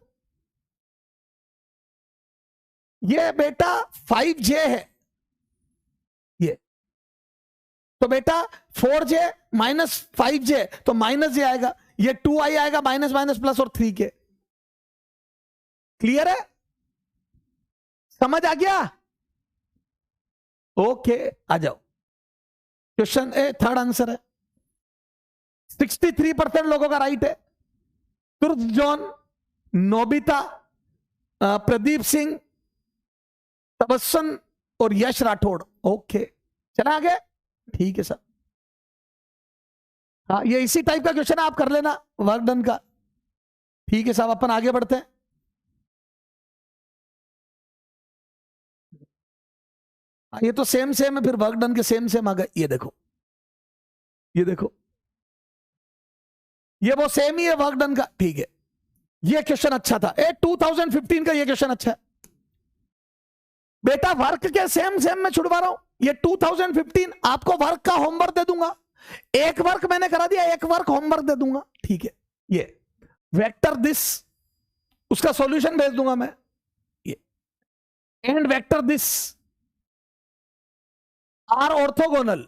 ये बेटा 5j है, ये तो बेटा 4j माइनस 5j, तो माइनस j आएगा, ये 2i आएगा, माइनस माइनस प्लस और 3k। क्लियर है? समझ आ गया? ओके आ जाओ, क्वेश्चन ए थर्ड आंसर है, 63% लोगों का राइट है। तुर्क जॉन, नोबिता, प्रदीप सिंह, तबस्सुम और यश राठौड़। ओके चला आगे, ठीक है सर। हाँ ये इसी टाइप का क्वेश्चन आप कर लेना वर्क डन का, ठीक है साहब, अपन आगे बढ़ते हैं। ये तो सेम सेम है, फिर वर्क डन के सेम सेम आ गए। ये देखो, ये देखो, ये वो सेम ही है वर्क डन का, ठीक है। ये क्वेश्चन अच्छा था, 2015 का ये क्वेश्चन अच्छा है बेटा। वर्क के सेम सेम में छुड़वा रहा हूं, ये 2015 आपको वर्क का होमवर्क दे दूंगा, एक वर्क मैंने करा दिया, एक वर्क होमवर्क दे दूंगा, ठीक है। ये वेक्टर दिस, उसका सॉल्यूशन भेज दूंगा मैं, ये and vector this are orthogonal,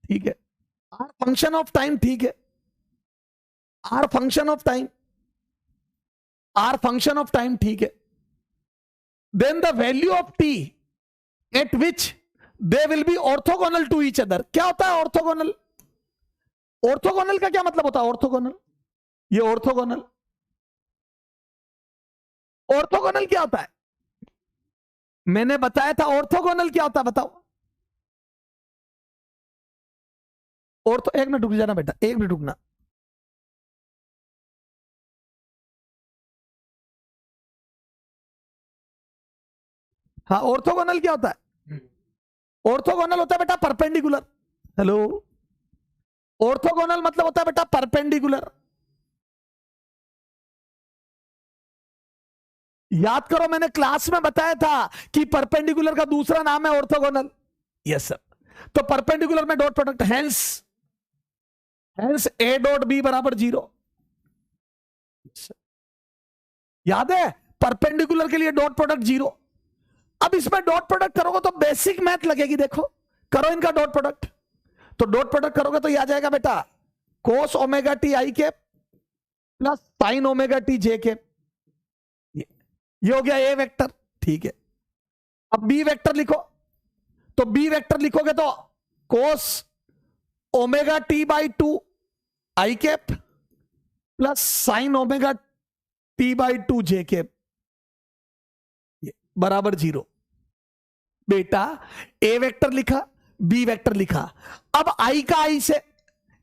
ठीक है। आर फंक्शन ऑफ टाइम, ठीक है, are function of time, are function of time, ठीक है। Then the value of T at which they will be orthogonal to each other. क्या होता है orthogonal? Orthogonal का क्या मतलब होता है? ऑर्थोगोनल, ये ऑर्थोगोनल, ऑर्थोगोनल क्या होता है? मैंने बताया था ऑर्थोगोनल क्या होता है, बताओ। ऑर्थो, एक मिनट रुक जाना बेटा, एक मिनट रुकना। हाँ, ऑर्थोगोनल क्या होता है? ऑर्थोगोनल होता है बेटा परपेंडिकुलर। हेलो, ऑर्थोगोनल मतलब होता है बेटा परपेंडिकुलर। याद करो, मैंने क्लास में बताया था कि परपेंडिकुलर का दूसरा नाम है ऑर्थोगोनल। Yes sir. तो परपेंडिकुलर में dot product, hence A dot B बराबर 0। याद है, परपेंडिकुलर के लिए डॉट प्रोडक्ट 0। अब इसमें डॉट प्रोडक्ट करोगे तो बेसिक मैथ लगेगी, देखो करो इनका डॉट प्रोडक्ट। तो डॉट प्रोडक्ट करोगे तो यह आ जाएगा बेटा कोस ओमेगा टी आई के प्लस साइन ओमेगा टी जे के। ये हो गया ए वेक्टर, ठीक है। अब बी वेक्टर लिखो, तो बी वेक्टर लिखोगे तो कोस omega T by 2 I cap plus sine omega T by 2 J cap बराबर 0। बेटा ए वेक्टर लिखा, बी वेक्टर लिखा। अब आई का आई से,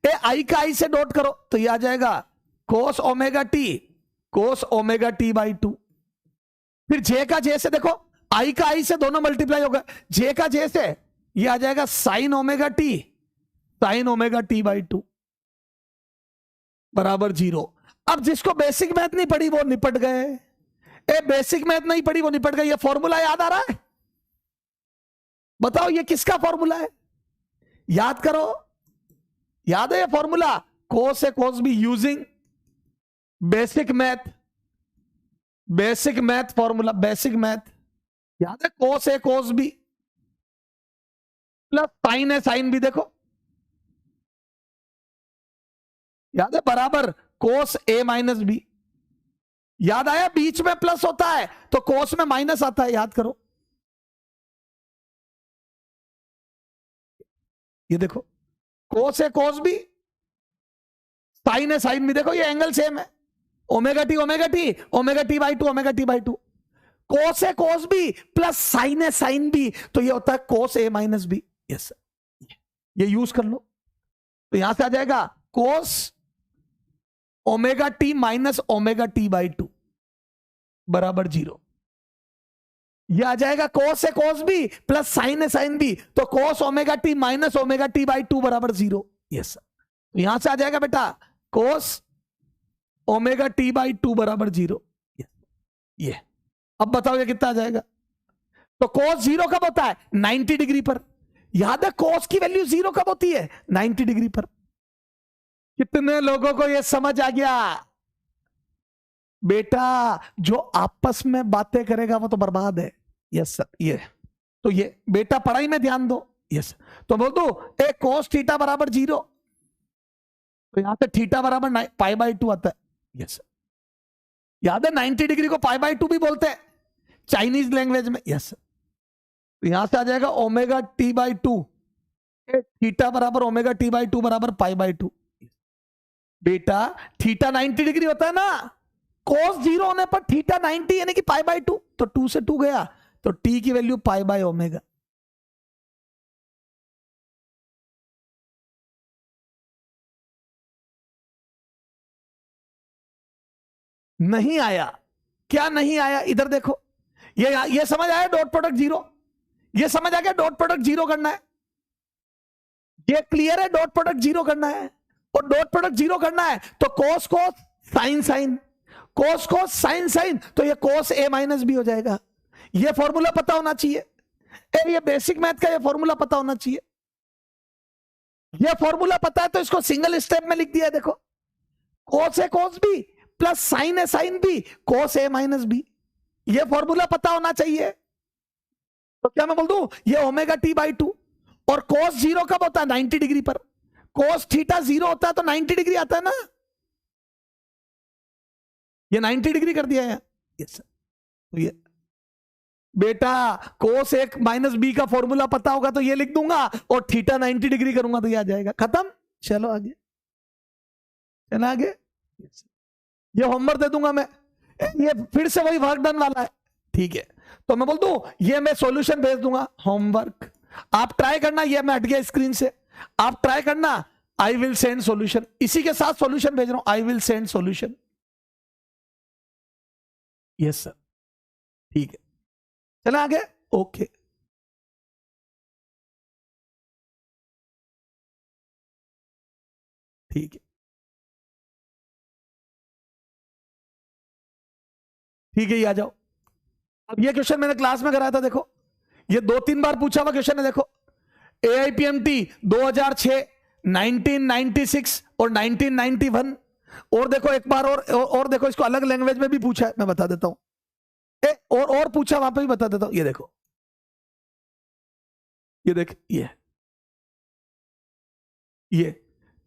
आई का आई से डॉट करो तो ये आ जाएगा कोस ओमेगा टी बाई 2। फिर जे का जे से देखो, आई का आई से दोनों मल्टीप्लाई होगा, जे का जे से ये आ जाएगा साइन ओमेगा टी बाई 2 बराबर 0। अब जिसको बेसिक मैथ नहीं पढ़ी वो निपट गए, बेसिक मैथ नहीं पढ़ी वो निपट गए। ये फॉर्मूला याद आ रहा है? बताओ ये किसका फॉर्मूला है? याद करो, याद है ये formula? Cos A cos be using basic math formula, basic math याद है? Cos A cos B plus sine A sine B, देखो याद है, बराबर कोस ए माइनस बी। याद आया? बीच में प्लस होता है तो कोस में माइनस आता है, याद करो। ये देखो cos A cos B, sine A sine B, देखो ये एंगल सेम है, omega T by 2 omega T by 2। Cos A cos B plus sine A sine B, तो ये होता है cos A minus B. Yes, ये यूज कर लो तो यहां से आ जाएगा cos omega T minus omega T by 2 बराबर 0। ये आ जाएगा cos A cos B plus sine A sine B, तो कोस omega T minus omega T by 2 बराबर 0। यस, तो यहां से आ जाएगा बेटा कोस ओमेगा टी बाई 2 बराबर 0। ये अब बताओ ये कितना आ जाएगा? तो कोस 0 कब होता है? 90 डिग्री पर। याद है कोस की वैल्यू 0 कब होती है? 90 डिग्री पर। कितने लोगों को यह समझ आ गया? बेटा जो आपस में बातें करेगा वो तो बर्बाद है। Yes sir. ये तो ये बेटा पढ़ाई में ध्यान दो। यस, तो बोल दो ए कोस थीटा बराबर 0, तो यहां से थीटा बराबर पाई बाई 2 आता है। यस, याद है 90 डिग्री को पाई बाई 2 भी बोलते हैं चाइनीज लैंग्वेज में। यस, तो यहां से आ जाएगा ओमेगा टी बाई 2, थीटा बराबर ओमेगा टी बाई 2 बराबर पाई बाई 2। बेटा थीटा 90 डिग्री होता है ना, कोस 0 होने पर थीटा 90 यानी कि पाई बाई 2, तो 2 से 2 गया तो टी की वैल्यू पाई बाई ओमेगा। नहीं आया? क्या नहीं आया? इधर देखो, ये समझ आया डॉट प्रोडक्ट 0? ये समझ आ गया डॉट प्रोडक्ट 0 करना है? ये क्लियर है? डॉट प्रोडक्ट 0 करना है, और डॉट प्रोडक्ट 0 करना है तो कोस कोस साइन साइन, कोस कोस साइन साइन, तो ये कोस ए माइनस बी हो जाएगा। ये फॉर्मूला पता होना चाहिए, ये बेसिक मैथ का ये फॉर्मूला पता होना चाहिए। ये फॉर्मूला पता है तो इसको सिंगल स्टेप में लिख दिया है, देखो cos A cos B plus sine A sine B cos A minus B. ये फॉर्मूला पता होना चाहिए। तो क्या मैं बोल दूं, ये ओमेगा टी बाई 2, और कोस जीरो कब होता है 90 डिग्री पर, कोस थीटा जीरो होता है तो 90 डिग्री आता है ना, ये 90 डिग्री कर दिया है। यस तो ये बेटा कोस एक माइनस बी का फॉर्मूला पता होगा तो ये लिख दूंगा, और थीटा 90 डिग्री करूंगा तो ये आ जाएगा, खत्म। चलो आगे, चलो आगे। ये होमवर्क दे दूंगा मैं, ये फिर से वही वर्क डन वाला है, ठीक है। तो मैं बोल दूं ये मैं सॉल्यूशन भेज दूंगा, होमवर्क आप ट्राई करना, ये मैं हट गया स्क्रीन से, आप ट्राई करना। आई विल सेंड सॉल्यूशन, इसी के साथ सॉल्यूशन भेज रहा हूं, I will send solution. Yes sir, ठीक है, चला आगे। ओके ठीक है, ठीक है, ये आ जाओ। अब ये क्वेश्चन मैंने क्लास में कराया था, देखो ये 2-3 बार पूछा हुआ क्वेश्चन है, देखो AIPMT 2006, 1996 और 1991, और देखो एक बार और देखो, इसको अलग लैंग्वेज में भी पूछा है, मैं बता देता हूं, और पूछा वहां पे भी बता देता हूं। ये देखो, ये देख,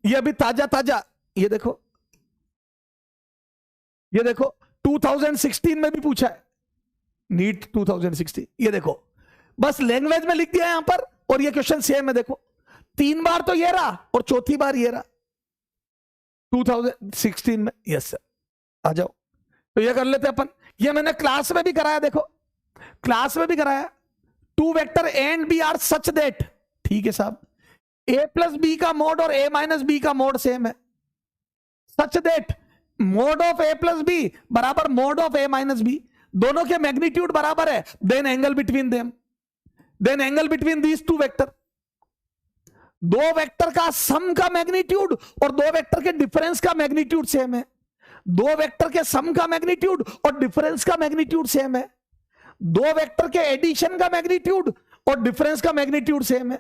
ये अभी ताजा ताजा, ये देखो 2016 में भी पूछा है, नीट 2016। ये देखो बस लैंग्वेज में लिख दिया है यहां पर, और ये क्वेश्चन सेम है, देखो 3 बार तो ये रहा और चौथी बार ये रहा 2016 में। यस सर, आ जाओ। तो ये कर लेते अपन, ये मैंने क्लास में भी कराया, देखो क्लास में भी कराया। 2 vector A and B are such that, ठीक है साहब, ए प्लस बी का मोड और ए माइनस बी का मोड सेम है, such that mod of A plus B बराबर mod of A minus B, दोनों के मैग्नीट्यूड बराबर है, then angle between them, then angle between these 2 vector, 2 vector का सम का मैग्नीट्यूड और 2 वेक्टर के डिफरेंस का मैग्नीट्यूड सेम है, 2 वेक्टर के सम का मैग्नीट्यूड और डिफरेंस का मैग्नीट्यूड सेम है, 2 वेक्टर के एडिशन का मैग्नीट्यूड और डिफरेंस का मैग्नीट्यूड सेम है।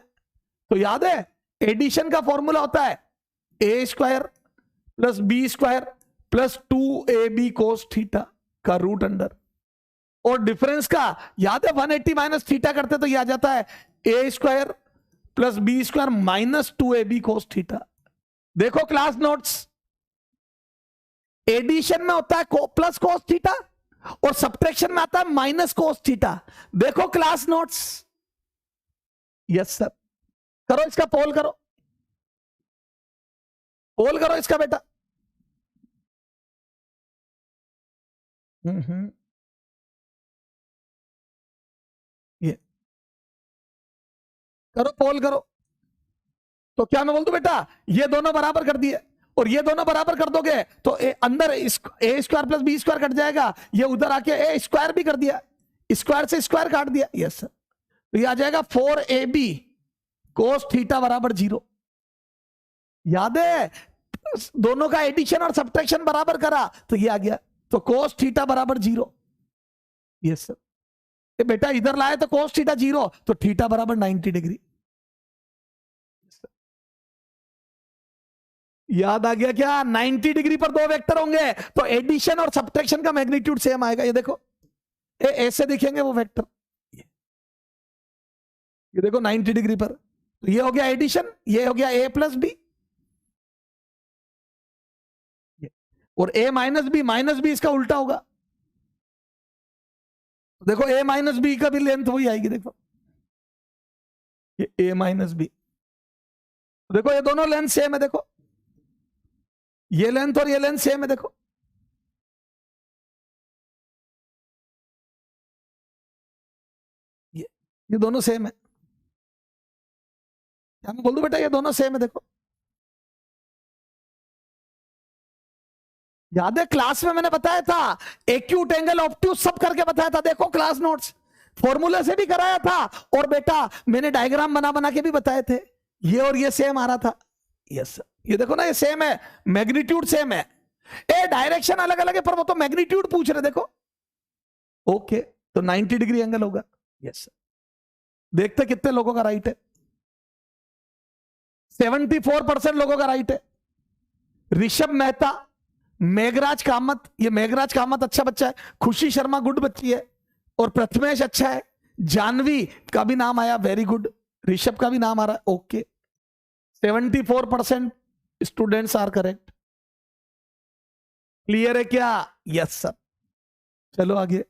तो याद है एडिशन का फॉर्मूला होता है A square plus B square plus 2ab cos theta का रूट अंडर, और डिफरेंस का याद है 180 माइनस थीटा करते तो ये आ जाता है A square plus B square minus 2ab cos theta. देखो क्लास नोट्स, एडिशन में होता है प्लस कोस थीटा और सब्ट्रैक्शन में आता है माइनस कोस थीटा। देखो क्लास नोट्स। यस सर, करो इसका पोल करो, पोल करो इसका बेटा। ये करो, पोल करो। तो क्या मैं बोल दूं बेटा, ये दोनों बराबर कर दिए और ये दोनों बराबर कर दोगे तो अंदर A square plus B square cut जाएगा, ये उधर आके ए स्क्वायर भी कर दिया, स्क्वायर से स्क्वायर काट दिया। यस सर, तो ये आ जाएगा 4ab कोस थीटा बराबर 0। याद है दोनों का एडिशन और सब्ट्रैक्शन बराबर करा तो ये आ गया, तो कोस थीटा बराबर 0। यस सर, बेटा इधर लाए तो कोस थीटा 0 तो थीटा बराबर 90 डिग्री। याद आ गया क्या, 90 डिग्री पर 2 वेक्टर होंगे तो एडिशन और सब्ट्रैक्शन का मैग्नीट्यूड सेम आएगा। ये देखो ऐसे दिखेंगे वो वेक्टर, ये देखो 90 डिग्री पर, तो ये हो गया एडिशन, ये हो गया ए प्लस बी, और ए माइनस बी इसका उल्टा होगा। देखो ए माइनस बी का भी लेंथ वही आएगी, देखो ये ए माइनस बी, देखो ये दोनों लेंथ सेम है, देखो ये लेंथ और ये लेंथ सेम है, देखो ये दोनों सेम है। क्या मैं बोल दूं बेटा, ये दोनों सेम है, देखो याद है क्लास में मैंने बताया था, एक्यूट एंगल ऑब्ट्यूज सब करके बताया था। देखो क्लास नोट्स, फॉर्मूले से भी कराया था और बेटा मैंने डायग्राम बना बना के भी बताए थे, ये और ये सेम आ रहा था। यस, ये देखो ना ये सेम है, मैग्नीट्यूड सेम है, ए डायरेक्शन अलग अलग है पर वो तो मैग्नीट्यूड पूछ रहे, देखो। ओके, तो 90 डिग्री एंगल होगा। यस, देखते कितने लोगों का राइट है। 74% लोगों का राइट है। ऋषभ मेहता, मेघराज कामत, ये मेघराज कामत अच्छा बच्चा है। खुशी शर्मा गुड बच्ची है, और प्रथमेश अच्छा है। जानवी का भी नाम आया, वेरी गुड। ऋषभ का भी नाम आ रहा है, okay. 74% students are correct. Clear है क्या? Yes sir. चलो आगे।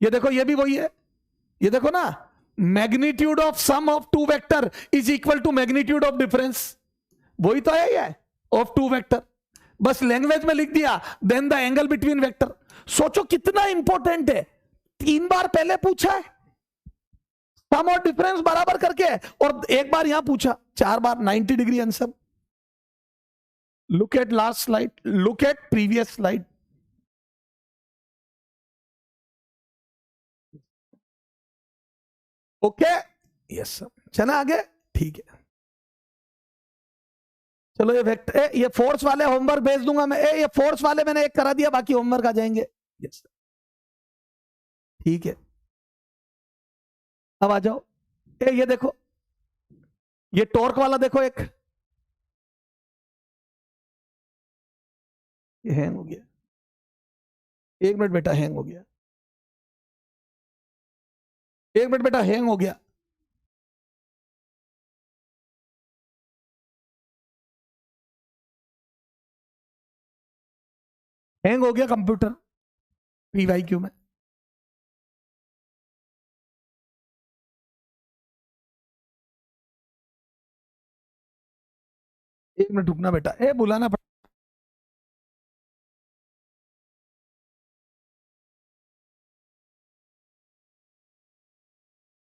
ये देखो, ये भी वही है। ये देखो ना, magnitude of sum of two vector is equal to magnitude of difference. वही तो है ये, ऑफ टू वेक्टर। बस लैंग्वेज में लिख दिया, then the angle between vector. सोचो कितना इंपॉर्टेंट है। 3 बार पहले पूछा है सम और डिफरेंस बराबर करके, और एक बार यहां पूछा, 4 बार 90 degree answer. Look at last slide, look at previous slide. Okay, yes sir. चला आगे, ठीक है। चलो ये वेक्टर, ये फोर्स वाले होमवर्क भेज दूंगा मैं। ये फोर्स वाले मैंने एक करा दिया, बाकी होमवर्क आ जाएंगे। यस, ठीक है। अब आ जाओ। ये देखो, ये टॉर्क वाला देखो एक, ये हैंग हो गया। 1 मिनट बेटा, हैंग हो गया। 1 मिनट बेटा, हैंग हो गया। हैंग हो गया कंप्यूटर पीवाईक्यू में। 1 मिनट रुकना बेटा, बुलाना पड़।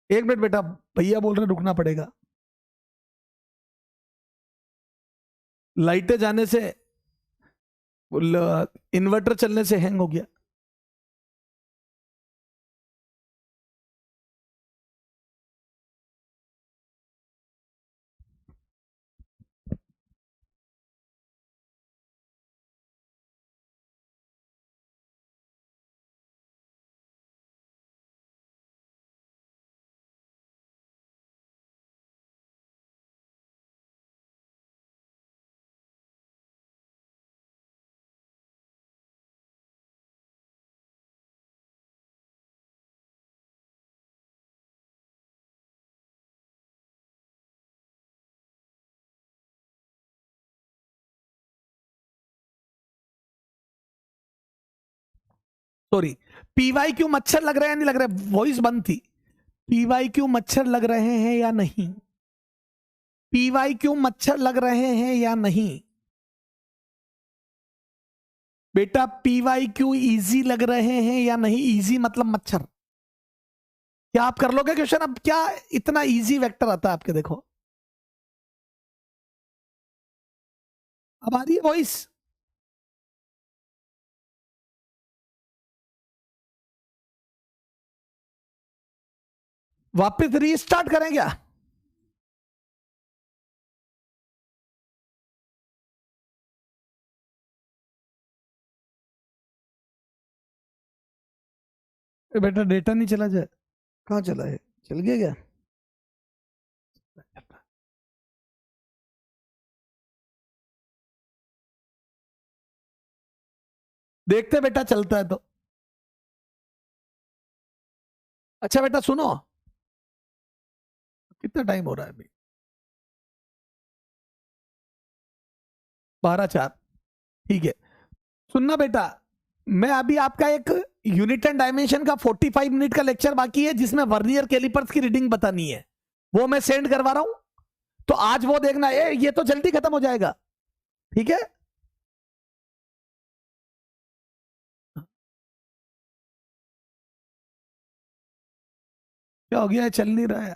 1 मिनट बेटा, भैया बोल रहे रुकना पड़ेगा। लाइटें जाने से, इन्वर्टर चलने से हैंग हो गया। सॉरी, पीवाई क्यू मच्छर लग रहे हैं नहीं लग रहे, वॉइस बंद थी। पीवाई क्यू मच्छर लग रहे हैं या नहीं? पीवाई क्यू मच्छर लग रहे हैं या नहीं? बेटा पीवाई क्यू इजी लग रहे हैं या नहीं? इजी मतलब मच्छर। क्या आप कर लोगे क्वेश्चन? अब क्या इतना इजी वेक्टर आता है आपके, देखो। अब आ रही है वॉइस? वापस रीस्टार्ट करें क्या? बेटा डेटा नहीं चला जाए? कहाँ चला है? चल गया क्या? देखते बेटा, चलता है तो। अच्छा बेटा सुनो, कितना टाइम हो रहा है अभी? 12:04। ठीक है, सुनना बेटा, मैं अभी आपका एक यूनिट एंड डायमेंशन का 45 मिनट का लेक्चर बाकी है, जिसमें वर्नियर कैलिपर्स की रीडिंग बतानी है। वो मैं सेंड करवा रहा हूं, तो आज वो देखना। ये तो जल्दी खत्म हो जाएगा, ठीक है। क्या हो गया है? चल नहीं रहा है?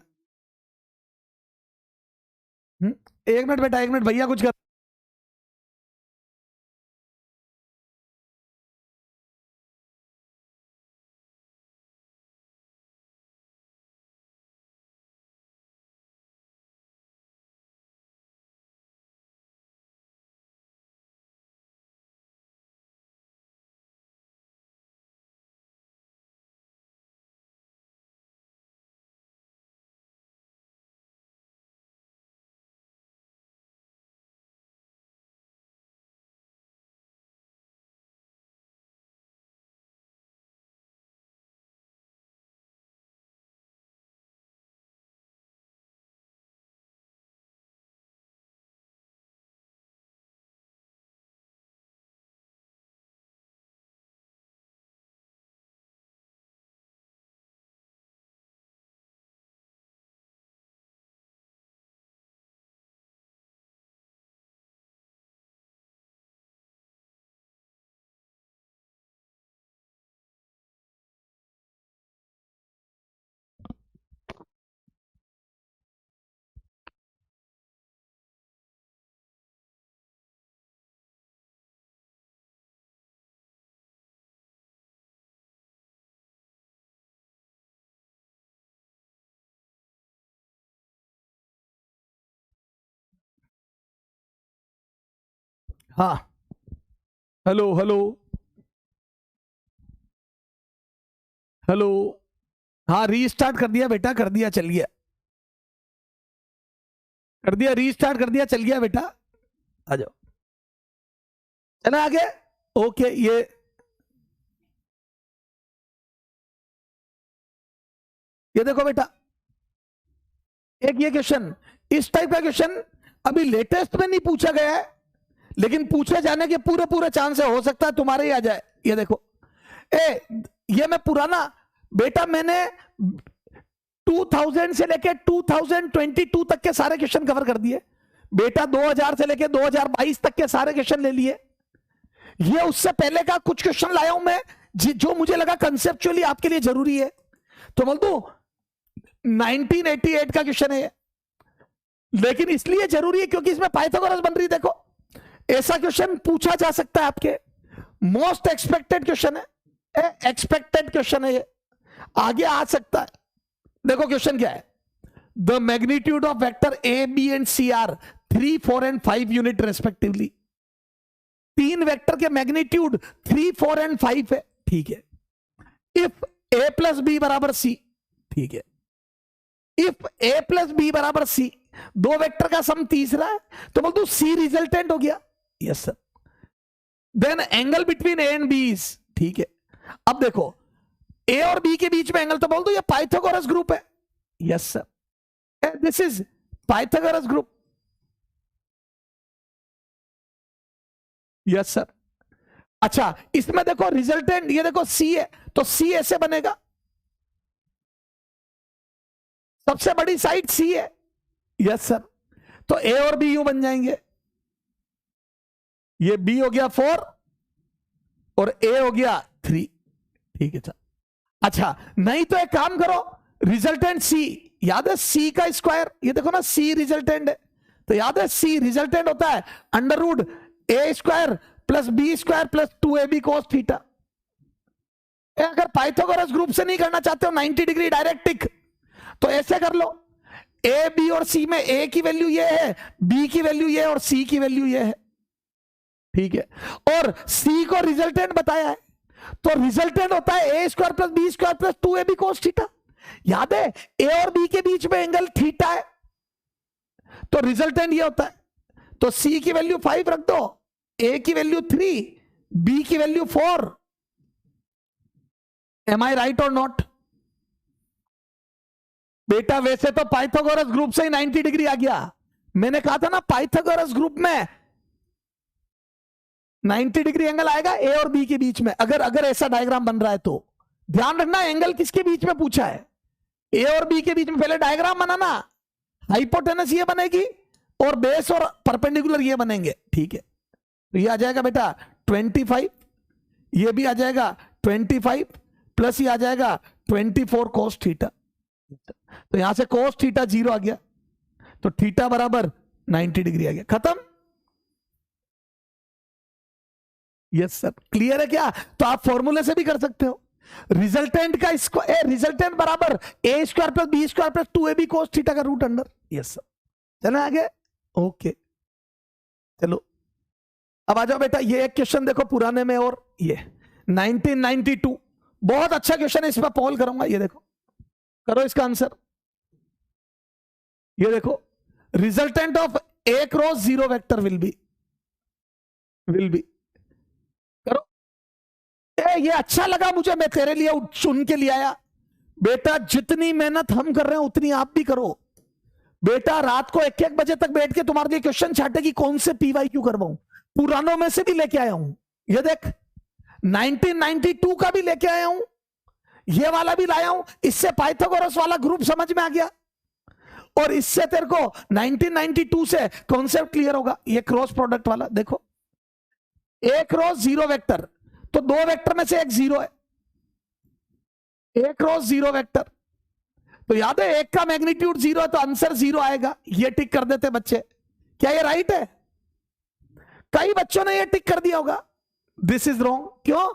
1 मिनट बेटा, 1 मिनट, भैया कुछ कर। हाँ, हेलो हेलो हेलो। हाँ, रीस्टार्ट कर दिया बेटा, कर दिया, चल गया, कर दिया, रीस्टार्ट कर दिया, चल गया बेटा, आ जाओ, चला आगे। ओके, ये देखो बेटा, एक ये क्वेश्चन, इस टाइप का क्वेश्चन अभी लेटेस्ट में नहीं पूछा गया है, लेकिन पूछे जाने के पूरे पूरे चांस है, हो सकता है तुम्हारे ही आ जाए। ये देखो, ये मैं पुराना बेटा, मैंने 2000 से लेके 2022 तक के सारे क्वेश्चन कवर कर दिए बेटा, 2000 से लेके 2022 तक के सारे क्वेश्चन ले लिए। ये उससे पहले का कुछ क्वेश्चन लाया हूं मैं, जो मुझे लगा कंसेप्चुअली आपके लिए जरूरी है, तो बोल दो 1988 का क्वेश्चन है, लेकिन इसलिए जरूरी है क्योंकि इसमें पाइथागोरस बन रही। देखो, ऐसा क्वेश्चन पूछा जा सकता है, आपके मोस्ट एक्सपेक्टेड क्वेश्चन है, एक्सपेक्टेड क्वेश्चन है, ये आगे आ सकता है। देखो क्वेश्चन क्या है, the magnitude of vector A B and C are 3, 4 and 5 unit respectively. तीन वेक्टर के मैग्नीट्यूड 3, 4 एंड 5 है, ठीक है। इफ ए प्लस बी बराबर सी, ठीक है, इफ ए प्लस बी बराबर सी, दो वेक्टर का सम तीसरा है, तो बोल दो सी रिजल्टेंट हो गया। Yes sir. Then angle between A and B is, ठीक है। अब देखो, ए और बी के बीच में एंगल, तो बोल दो ये पाइथागोरस ग्रुप है। Yes sir, this is Pythagoras group. Yes sir. अच्छा, इसमें देखो रिजल्टेंट, ये देखो सी है, तो सी ऐसे बनेगा, सबसे बड़ी साइड सी है। Yes sir. तो ए और बी यूं बन जाएंगे, ये बी हो गया 4 और ए हो गया 3, ठीक है सर। अच्छा, नहीं तो एक काम करो, रिजल्टेंट सी, याद है सी का स्क्वायर, ये देखो ना सी रिजल्टेंट है, तो याद है सी रिजल्टेंट होता है under root A square plus B square plus 2ab cos theta. अगर पाइथागोरस ग्रुप से नहीं करना चाहते हो 90 डिग्री डायरेक्ट टिक, तो ऐसे कर लो, ए बी और सी में ए की वैल्यू ये है, बी की वैल्यू ये है और सी की वैल्यू ये है, ठीक है। और सी को रिजल्टेंट बताया है, तो रिजल्टेंट होता है A square plus B square plus 2ab cos theta. याद है ए और बी के बीच में एंगल थीटा है, तो रिजल्टेंट ये होता है। तो सी की वैल्यू 5 रख दो, ए की वैल्यू 3, बी की वैल्यू 4। एम आई राइट और नॉट बेटा? वैसे तो पाइथागोरस ग्रुप से ही 90 डिग्री आ गया, मैंने कहा था ना पाइथागोरस ग्रुप में 90 डिग्री एंगल आएगा ए और बी के बीच में, अगर ऐसा डायग्राम बन रहा है तो। ध्यान रखना, एंगल किसके बीच में पूछा है, ए और बी के बीच में। पहले डायग्राम बनाना, हाइपोटेनस ये बनेगी और बेस और परपेंडिकुलर ये बनेंगे, ठीक है। तो ये आ जाएगा बेटा 25, ये भी आ जाएगा 25 प्लस ये आ जाएगा 24 cos थीटा। तो यहां से cos थीटा 0 आ गया, तो थीटा बराबर 90 डिग्री आ गया, खत्म। यस सर, क्लियर है क्या? तो आप फॉर्मूले से भी कर सकते हो, रिजल्टेंट का स्क्वायर, रिजल्टेंट बराबर A square plus B square plus 2ab cos theta का रूट अंडर। यस सर, चले आगे। ओके, चलो अब आ जाओ बेटा, ये एक क्वेश्चन देखो पुराने में, और ये 1992 बहुत अच्छा क्वेश्चन है, इस पर पोल करूंगा। ये देखो, करो इसका आंसर। ये देखो, resultant of A cross 0 vector will be करो। ये अच्छा लगा मुझे, मैं तेरे लिए चुन के लिए आया बेटा। जितनी मेहनत हम कर रहे हैं उतनी आप भी करो बेटा। रात को 1-1 बजे तक बैठ के तुम्हारे लिए क्वेश्चन छाटे कि कौन से पीवाईक्यू करवाऊं, पुरानों में से भी लेके आया हूं। ये देख 1992 का भी लेके आया हूं, ये वाला भी लाया हूं, इससे पाइथागोरस वाला ग्रुप समझ में आ गया, और इससे तेरे को 1992 से कॉन्सेप्ट क्लियर होगा। ये क्रॉस प्रोडक्ट वाला देखो, ए क्रॉस 0 वेक्टर, तो 2 वेक्टर में से एक 0 है, ए क्रॉस 0 वेक्टर, तो याद है एक का मैग्नीट्यूड 0 है, तो आंसर 0 आएगा। ये टिक कर देते बच्चे, क्या ये राइट है? कई बच्चों ने ये टिक कर दिया होगा, दिस इज रॉन्ग। क्यों?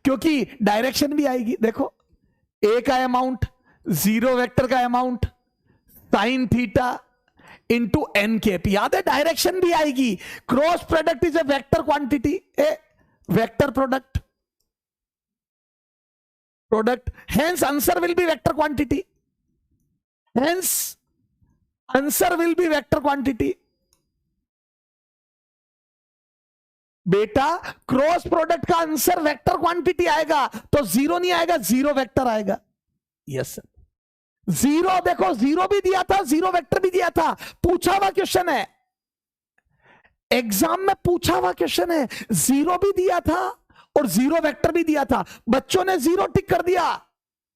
क्योंकि डायरेक्शन भी आएगी। देखो, ए का अमाउंट, 0 वेक्टर का amount, sine theta, into N cap. याद है डायरेक्शन भी आएगी। Cross product is a vector quantity, a vector product, hence answer will be vector quantity, hence answer will be vector quantity। बेटा cross product का answer vector quantity आएगा, तो zero नहीं आएगा, जीरो वेक्टर आएगा। यस सर, जीरो देखो, zero भी दिया था, जीरो वेक्टर भी दिया था, पूछा हुआ क्वेश्चन है, एग्जाम में पूछा हुआ क्वेश्चन है। जीरो भी दिया था और जीरो वेक्टर भी दिया था, बच्चों ने जीरो टिक कर दिया।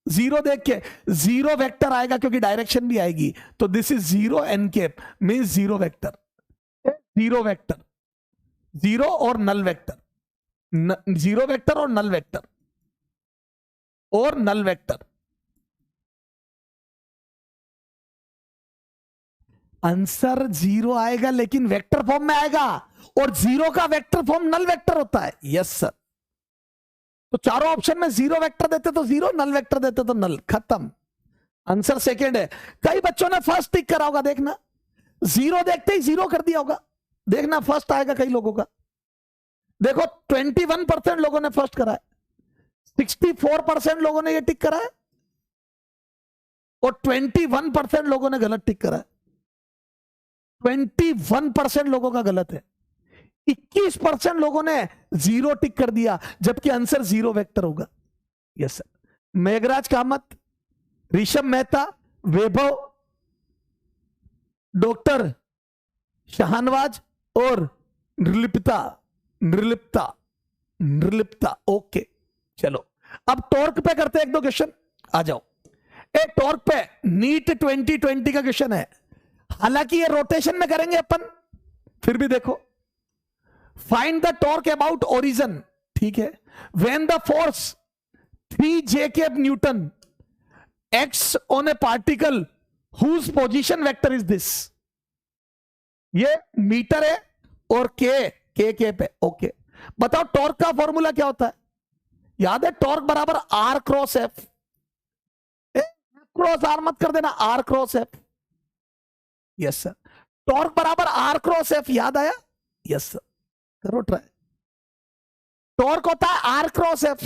जीरो देख के जीरो वेक्टर आएगा क्योंकि डायरेक्शन भी आएगी, तो this is zero N cap means zero vector, zero vector, zero और नल वेक्टर, जीरो वेक्टर और नल वेक्टर, और नल वेक्टर। आंसर जीरो आएगा लेकिन वेक्टर फॉर्म में आएगा, और जीरो का वेक्टर फॉर्म नल वेक्टर होता है। यस सर, तो चारों ऑप्शन में जीरो वेक्टर देते तो जीरो, नल वेक्टर देते तो नल, खत्म। आंसर सेकंड है। कई बच्चों ने फर्स्ट टिक करा होगा, देखना जीरो देखते ही जीरो कर दिया होगा, देखना फर्स्ट आएगा कई लोगों का। देखो 21% लोगों ने फर्स्ट करा है, 64% लोगों ने ये टिक करा है, और 21% लोगों ने गलत टिक करा है। 21% लोगों का गलत है, 21% लोगों ने जीरो टिक कर दिया, जबकि आंसर जीरो वेक्टर होगा। यस सर, मेघराज कामत, ऋषभ मेहता, वैभव, डॉक्टर शाहनवाज और निर्लिप्ता, निर्लिप्ता, निर्लिप्ता। ओके चलो, अब टॉर्क पे करते हैं एक दो क्वेश्चन, आ जाओ। ए टॉर्क पे नीट 2020 का क्वेश्चन है, हालांकि ये रोटेशन में करेंगे अपन, फिर भी देखो। Find the torque about origin, ठीक है, when the force 3 J newton acts on a particle whose position vector is this. ये मीटर है और के पे। ओके, बताओ टॉर्क का फॉर्मूला क्या होता है? याद है, टॉर्क बराबर R cross F, cross R मत कर देना, R cross F. Yes sir, torque बराबर आर क्रॉस एफ, याद आया? यस सर, करो ट्राई। टॉर्क होता है आर क्रॉस एफ,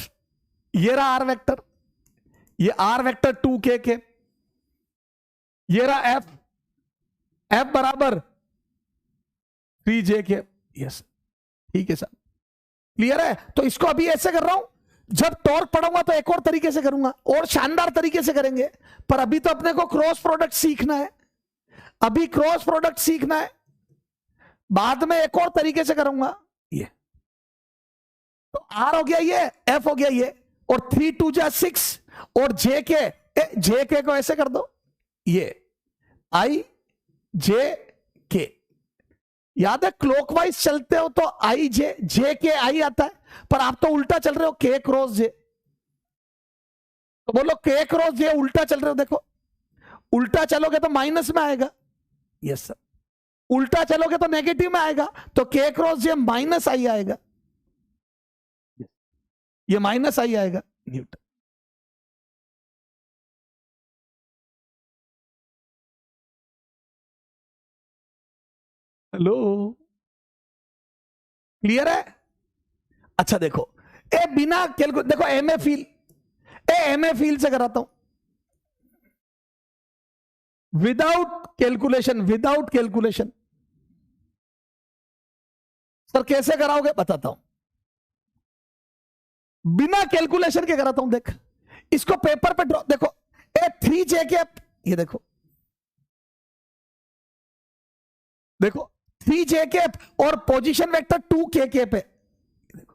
ये रहा आर वेक्टर, ये आर वेक्टर 2 के, ये रहा एफ, एफ बराबर 3 J। यस ठीक है सर, क्लियर है? तो इसको अभी ऐसे कर रहा हूं, जब टॉर्क पढ़ूंगा तो एक और तरीके से करूंगा, और शानदार तरीके से करेंगे, पर अभी तो अपने को क्रॉस प्रोडक्ट सीखना है, अभी क्रॉस प्रोडक्ट सीखना है, बाद में एक और तरीके से करूंगा। ये तो आर हो गया, ये एफ हो गया, ये, और 3 2 6, और जे के को ऐसे कर दो, ये आई जे के। याद है क्लॉकवाइज चलते हो तो आई जे के आई आता है, पर आप तो उल्टा चल रहे हो, के क्रॉस जे, तो बोलो के क्रॉस जे उल्टा चल रहे हो। देखो उल्टा चलोगे तो माइनस में आएगा, यस सर, उल्टा चलोगे तो नेगेटिव में आएगा, तो के क्रॉस जे माइनस आई आएगा, ये माइनस आई आएगा न्यूटन। हेलो, क्लियर है? अच्छा देखो, ए बिना कैलकुलेट, देखो एमए फील, एमए फील से कराता हूं, without calculation, without calculation. Sir कैसे कराओगे? बताता हूं, बिना कैलकुलेशन के कराता हूं। देख इसको पेपर पे ड्रॉ, देखो ए 3 J के, ये देखो, देखो 3 J के और पोजीशन वेक्टर 2 के पे, देखो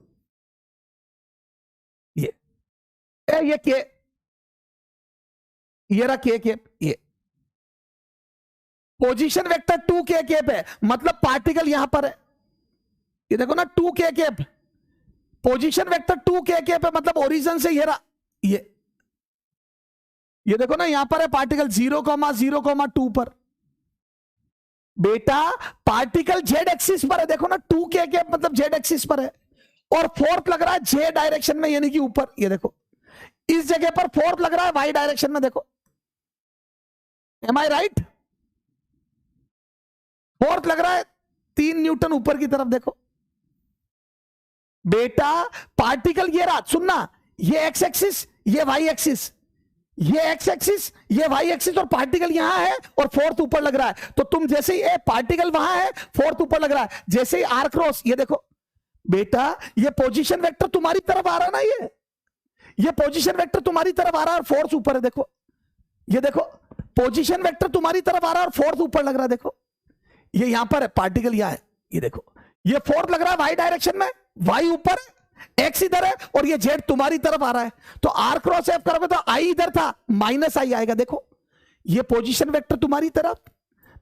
ये के, ये रहा के, ये पोजीशन वेक्टर 2 के पे, मतलब पार्टिकल यहां पर है, ये देखो ना 2 के, पोजीशन वेक्टर 2 के पे, मतलब ओरिजिन से ये रहा, ये देखो ना यहां पर है पार्टिकल 0,0,2 पर। बेटा पार्टिकल जेड एक्सिस पर है, देखो ना 2 के मतलब जेड एक्सिस पर है, और फोर्थ लग रहा है जे डायरेक्शन में, यानी कि ऊपर। ये देखो इस जगह पर फोर्थ लग रहा है वाई डायरेक्शन में, देखो, एम आई राइट? फोर्थ लग रहा है 3 न्यूटन ऊपर की तरफ, देखो बेटा पार्टिकल ये रहा, सुनना, ये एक्स एक्सिस, ये वाई एक्सिस, ये एक्स एक्सिस, ये वाई एक्सिस, और पार्टिकल यहां है और फोर्थ ऊपर लग रहा है। तो तुम जैसे ही पार्टिकल वहां है, फोर्थ ऊपर लग रहा है, जैसे ही आर क्रॉस, ये देखो बेटा ये पोजीशन वेक्टर तुम्हारी तरफ आ रहा है ना, ये पोजीशन वेक्टर तुम्हारी तरफ आ रहा है और फोर्थ ऊपर है, देखो ये देखो पोजीशन वेक्टर तुम्हारी तरफ आ रहा है और फोर्थ ऊपर लग रहा है, देखो ये यहां पर है, पार्टिकल यहां है, ये देखो ये फोर्थ लग रहा है वाई डायरेक्शन में, वाई ऊपर है, एक्स इधर है और ये जेड तुम्हारी तरफ आ रहा है। तो आर क्रॉस एफ करोगे तो आई इधर था, माइनस आई आएगा, देखो ये पोजीशन वेक्टर तुम्हारी तरफ,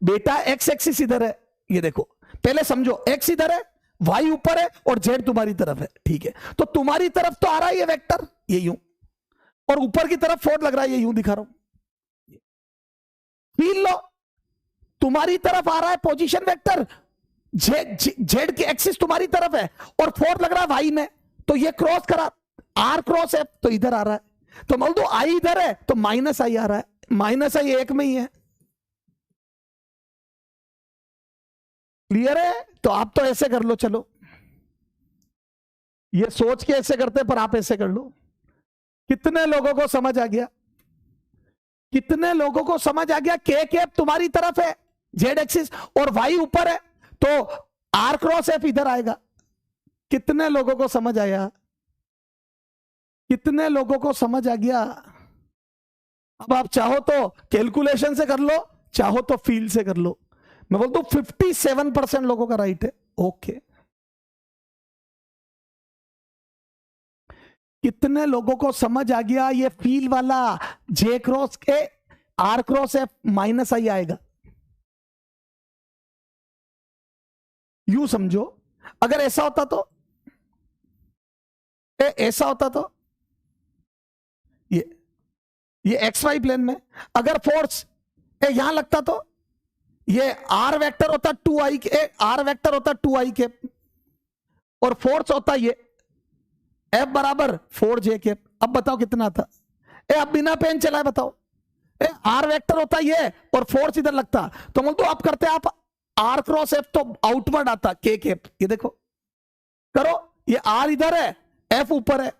बेटा एक्स एक्सिस इधर है, ये देखो पहले समझो, एक्स इधर है, वाई ऊपर है और जेड तुम्हारी तरफ है, ठीक है। तो तुम्हारी तरफ तो आ रहा है ये वेक्टर, ये यूं, और ऊपर की तरफ फोर्थ लग रहा है, ये यूं दिखा रहा हूं, फील लो, तुम्हारी तरफ आ रहा है पोजीशन वेक्टर, जेड की एक्सिस तुम्हारी तरफ है और फोर्थ लग रहा है वाई में, तो ये क्रॉस करा, आर क्रॉस है तो इधर आ रहा है, तो मान लो आई इधर है तो माइनस आई आ रहा है, माइनस आई एक में ही है, क्लियर है। तो आप तो ऐसे कर लो, चलो ये सोच के ऐसे करते पर आप ऐसे कर लो। कितने लोगों को समझ आ गया, कितने लोगों को समझ आ गया, के कैप तुम्हारी तरफ है जेड एक्सिस और वाई ऊपर है, तो आर क्रॉस एफ इधर आएगा। कितने लोगों को समझ आया, कितने लोगों को समझ आ गया। अब आप चाहो तो कैलकुलेशन से कर लो, चाहो तो फील से कर लो। मैं बोलता हूं 57% लोगों का राइट है। ओके, कितने लोगों को समझ आ गया ये फील वाला, जे क्रॉस के आर क्रॉस एफ माइनस आई आएगा। यूं समझो, अगर ऐसा होता तो, ऐसा होता तो, ये एक्स वाई प्लेन में अगर फोर्स यहां लगता तो ये आर वेक्टर होता 2i के, आर वेक्टर होता 2i के, और फोर्स होता ये एफ बराबर 4j के। अब बताओ कितना था, अब बिना पेन चलाए बताओ, आर वेक्टर होता ये और फोर्स इधर लगता, तो बोल तो आप करते आप आर क्रॉस एफ तो आउटवर्ड आता के केप, ये देखो करो, ये आर इधर है, एफ ऊपर है,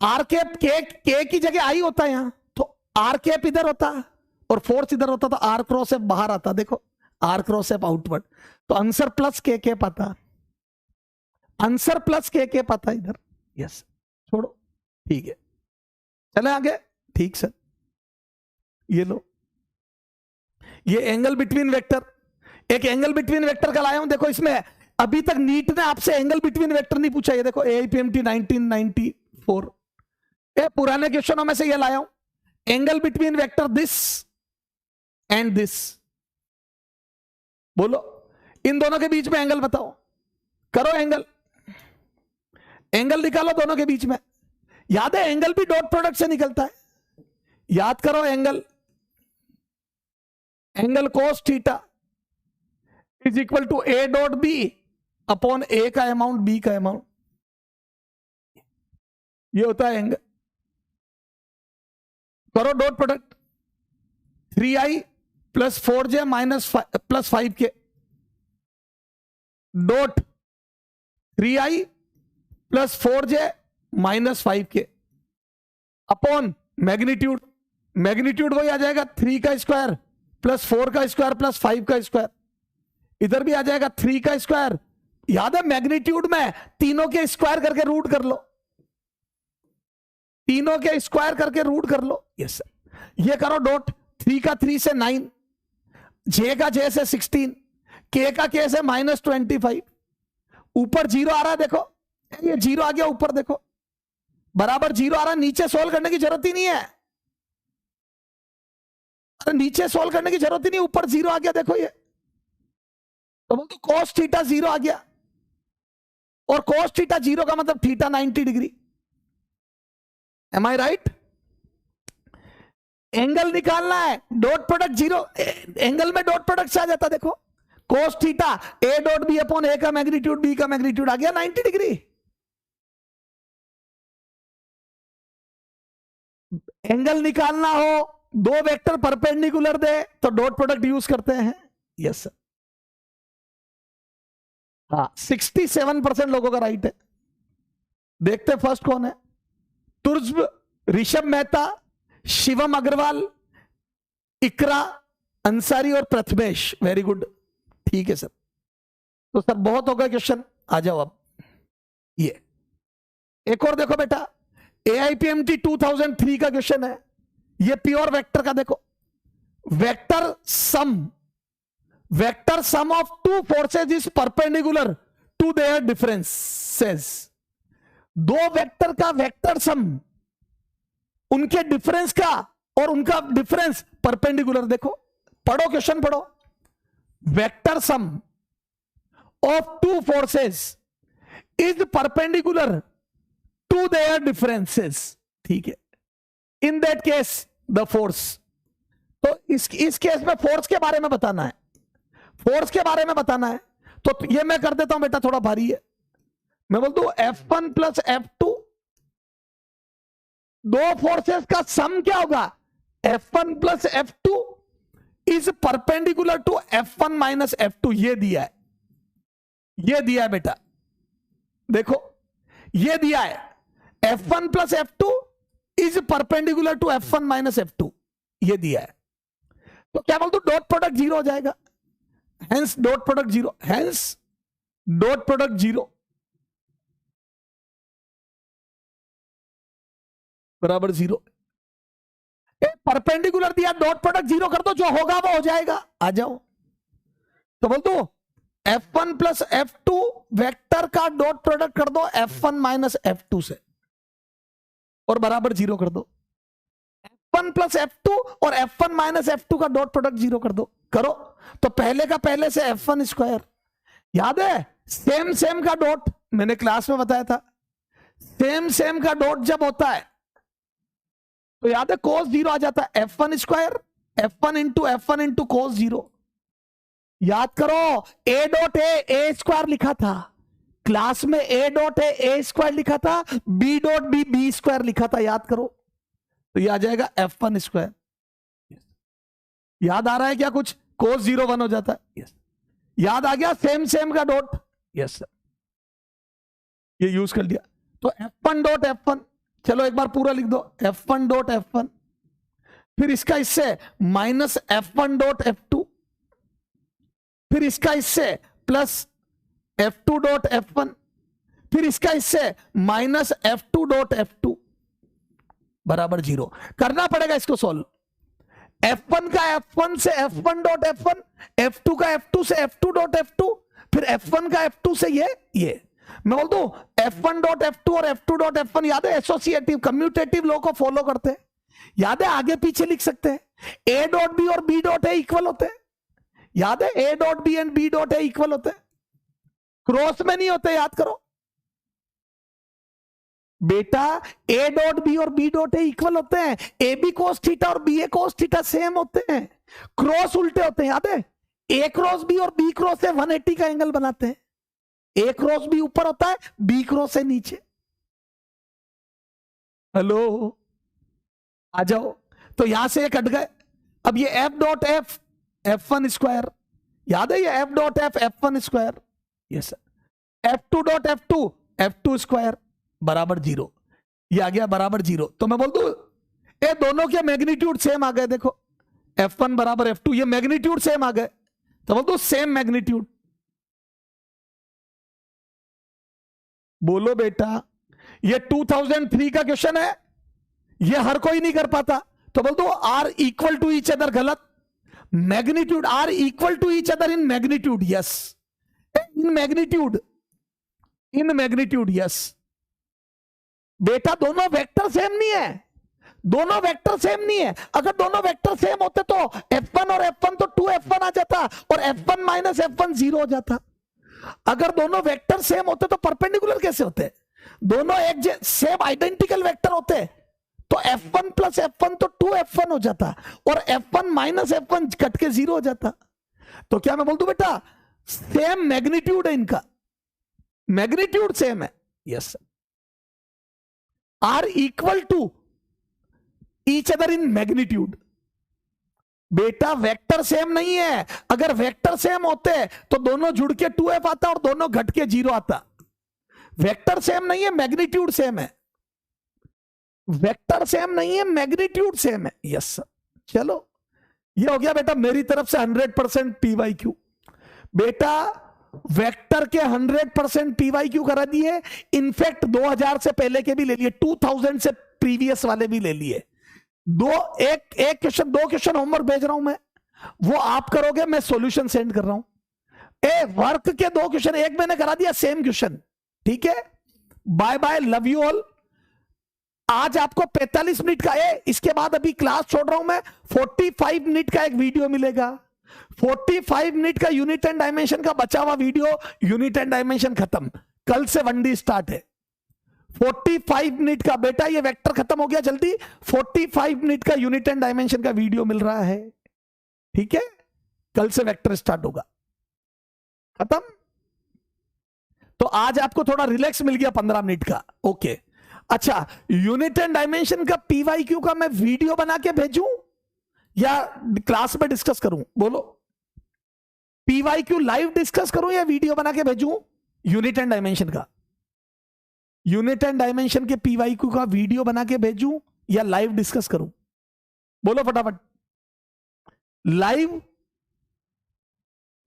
आर केप के की जगह आई होता है यहां, तो आर केप इधर होता और फोर्स इधर होता, तो आर क्रॉस एफ बाहर आता, देखो आर क्रॉस एफ आउटवर्ड, तो आंसर प्लस के केप आता, आंसर प्लस के केप आता इधर। यस, छोड़ो, ठीक है, चले आगे। ठीक सर, ये लो, ये एंगल बिटवीन वेक्टर, एक एंगल बिटवीन वेक्टर का लाया हूं, देखो इसमें अभी तक नीट ने आपसे एंगल बिटवीन वेक्टर नहीं पूछा, ये देखो AIPMT 1994, पुराने क्वेश्चनों में से ये लाया हूं, angle between vector this and this, बोलो इन दोनों के बीच में एंगल बताओ, करो एंगल, एंगल निकालो दोनों के बीच में। याद है एंगल भी डॉट प्रोडक्ट से निकलता है, याद करो angle, angle cos theta is equal to A dot B upon A का अमाउंट बी का अमाउंट, ये होता है एंगल। करो dot product, 3i plus 4j minus plus 5k dot 3i plus 4j minus 5k upon magnitude, magnitude वही आ जाएगा 3 का square plus 4 का स्क्वायर प्लस 5 का स्क्वायर, इधर भी आ जाएगा 3 का स्क्वायर। याद है मैग्नीट्यूड में तीनों के स्क्वायर करके रूट कर लो, तीनों के स्क्वायर करके रूट कर लो। यस सर, ये करो डॉट, 3 का 3 से 9, j का j से 16, k का k से -25, ऊपर 0 आ रहा है, देखो ये 0 आ गया ऊपर, देखो बराबर 0 आ रहा है, नीचे सोल्व करने की जरूरत ही नहीं है, अरे नीचे सोल्व करने की जरूरत ही नहीं, ऊपर 0 आ गया, देखो ये, तो बोल तो cos थीटा 0 आ गया, और cos थीटा 0 का मतलब theta 90 degree. Am I right? Angle निकालना है, डॉट प्रोडक्ट 0, एंगल में डॉट प्रोडक्ट से आ जाता, देखो cos theta a dot B upon a का मैग्नीट्यूड b का मैग्नीट्यूड आ गया 90 डिग्री। एंगल निकालना हो, दो वेक्टर परपेंडिकुलर दे तो डॉट प्रोडक्ट यूज करते हैं। यस सर, हाँ 67% लोगों का राइट है। देखते फर्स्ट कौन है। तुर्जब, ऋषभ मेहता, शिवम अग्रवाल, इकरा अंसारी और प्रथमेश। वेरी गुड, ठीक है सर। तो सर बहुत हो गया क्वेश्चन, आ जाओ अब। ये एक और देखो बेटा, AIPMT 2003 का क्वेश्चन है। ये प्योर वेक्टर का देखो, vector sum of two forces is perpendicular to their differences. दो वेक्टर का वेक्टर सम, उनके डिफरेंस का, और उनका डिफरेंस परपेंडिकुलर। देखो पढ़ो क्वेश्चन पढ़ो। Vector sum of two forces is perpendicular to their differences, ठीक है। In that case the force. तो इस केस में फोर्स के बारे में बताना है, फोर्स के बारे में बताना है। तो ये मैं कर देता हूं बेटा, थोड़ा भारी है। मैं बोलता हूं F1 प्लस F2, दो फोर्सेस का सम क्या होगा? F1 plus F2 is perpendicular to F1 minus F2। ये दिया है, ये दिया है बेटा, देखो ये दिया है। F1 plus F2 is perpendicular to F1 minus F2, ये दिया है। तो क्या बोलते हो, डॉट प्रोडक्ट जीरो हो जाएगा। Hence dot product zero, hence dot product zero बराबर जीरो। परपेंडिकुलर दिया, डॉट प्रोडक्ट जीरो कर दो, जो होगा वो हो जाएगा। आ जाओ, तो बोल दो F1 प्लस F2 वेक्टर का डॉट प्रोडक्ट कर दो F1 माइनस F2 से, और बराबर जीरो कर दो। F1 प्लस F2 और F1 माइनस F2 का डॉट प्रोडक्ट जीरो कर दो। करो तो पहले का पहले से F1 स्क्वायर, याद है सेम सेम का डॉट, मैंने क्लास में बताया था। सेम सेम का डॉट जब होता है तो याद है कोस जीरो आ जाता है। F1 square F1 into cos zero. याद करो, A डॉट ए स्क्वायर लिखा था क्लास में, A डॉट ए स्क्वायर लिखा था, B डॉट बी स्क्वायर लिखा था, याद करो। तो ये आ जाएगा F1 स्क्वायर। याद आ रहा है क्या कुछ? कोस 0 1 हो जाता है। यस, याद आ गया, सेम सेम का डॉट। यस सर, ये यूज कर लिया। तो F1 डॉट F1, चलो एक बार पूरा लिख दो, F1 डॉट F1, फिर इसका इससे माइनस F1 डॉट F2, फिर इसका इससे प्लस F2 डॉट F1, फिर इसका इससे माइनस F2 डॉट F2 बराबर जीरो। करना पड़ेगा इसको सॉल्व। F1 का F1 से F1 डॉट F1, F2 का F2 से F2 डॉट F2, फिर F1 का F2 से ये मैं बोल दूं F1 डॉट F2 और F2 डॉट F1, याद है एसोसिएटिव कम्यूटेटिव लॉ को फॉलो करते हैं, याद है आगे पीछे लिख सकते हैं। A डॉट बी और B डॉट ए इक्वल होते हैं, याद है A dot B and B dot A equal होते हैं, क्रॉस में नहीं होते, याद करो बेटा। A डॉट बी और B डॉट ए इक्वल होते हैं, ए बी कोस थीटा और बी ए कोस थीटा सेम होते हैं, क्रॉस उल्टे होते हैं, याद है A क्रॉस B और B क्रॉस से 180 का एंगल बनाते हैं। A क्रॉस B ऊपर होता है, B क्रॉस से नीचे। हेलो, आ जाओ। तो यहां से ये कट गए। अब ये F dot F F1 square, याद है ये F dot F F1 square. Yes sir. F2 dot F2 F2 square बराबर जीरो। ये आ गया बराबर जीरो। तो मैं बोल दूं ये दोनों के मैग्नीट्यूड सेम आ गए। देखो F1 बराबर F2, ये मैग्नीट्यूड सेम आ गए, तो बोल दो सेम मैग्नीट्यूड। बोलो बेटा, ये 2003 का क्वेश्चन है, ये हर कोई नहीं कर पाता। तो बोल दो are equal to each other, गलत। Magnitude, are equal to each other in magnitude, yes. In magnitude, in magnitude, yes बेटा। दोनों वेक्टर सेम नहीं है, दोनों वेक्टर सेम नहीं है। अगर दोनों वेक्टर सेम होते तो F1 और F1 तो 2F1 आ जाता, और F1 माइनस F1 0 हो जाता। अगर दोनों वेक्टर सेम होते तो परपेंडिकुलर कैसे होते? दोनों एक सेम आइडेंटिकल वेक्टर होते तो F1 प्लस F1 तो 2F1 हो जाता, और F1 माइनस F1 कट के 0 हो जाता। तो क्या मैं बोल दूं बेटा, सेम मैग्नीट्यूड है इनका, मैग्नीट्यूड सेम है। Yes, are equal to each other in magnitude. बेटा वेक्टर सेम नहीं है। अगर वेक्टर सेम होते तो दोनों जुड़ के 2f आता और दोनों घट के 0 आता। वेक्टर सेम नहीं है, मैग्नीट्यूड सेम है। वेक्टर सेम नहीं है, मैग्नीट्यूड सेम है। यस सर, चलो ये हो गया बेटा मेरी तरफ से 100% PYQ। बेटा वेक्टर के 100% PYQ करा दिए। इनफैक्ट 2000 से पहले के भी ले लिए, 2000 से प्रीवियस वाले भी ले लिए। एक क्वेश्चन, 2 क्वेश्चन होमवर्क भेज रहा हूं मैं, वो आप करोगे, मैं सॉल्यूशन सेंड कर रहा हूं। वर्क के 2 क्वेश्चन, एक मैंने करा दिया सेम क्वेश्चन, ठीक है। Bye bye, love you all. आज आपको 45 मिनट का है, इसके बाद अभी क्लास छोड़ रहा हूं मैं। 45 मिनट का एक वीडियो मिलेगा, 45 मिनट का यूनिट एंड डायमेंशन का बचा हुआ वीडियो। यूनिट एंड डायमेंशन खत्म, कल से 1D स्टार्ट है। 45 मिनट का बेटा, ये वेक्टर खत्म हो गया जल्दी। 45 मिनट का यूनिट एंड डायमेंशन का वीडियो मिल रहा है, ठीक है। कल से वेक्टर स्टार्ट होगा, खत्म। तो आज आपको थोड़ा रिलैक्स मिल गया 15 मिनट का, ओके। अच्छा, यूनिट एंड डायमेंशन का PYQ का मैं वीडियो बना के भेजूं या क्लास में डिस्कस करूं? बोलो, PYQ लाइव डिस्कस करूं या वीडियो बना के भेजूं? यूनिट एंड डायमेंशन का, यूनिट एंड डायमेंशन के PYQ का वीडियो बना के भेजूं या लाइव डिस्कस करूं? बोलो फटाफट।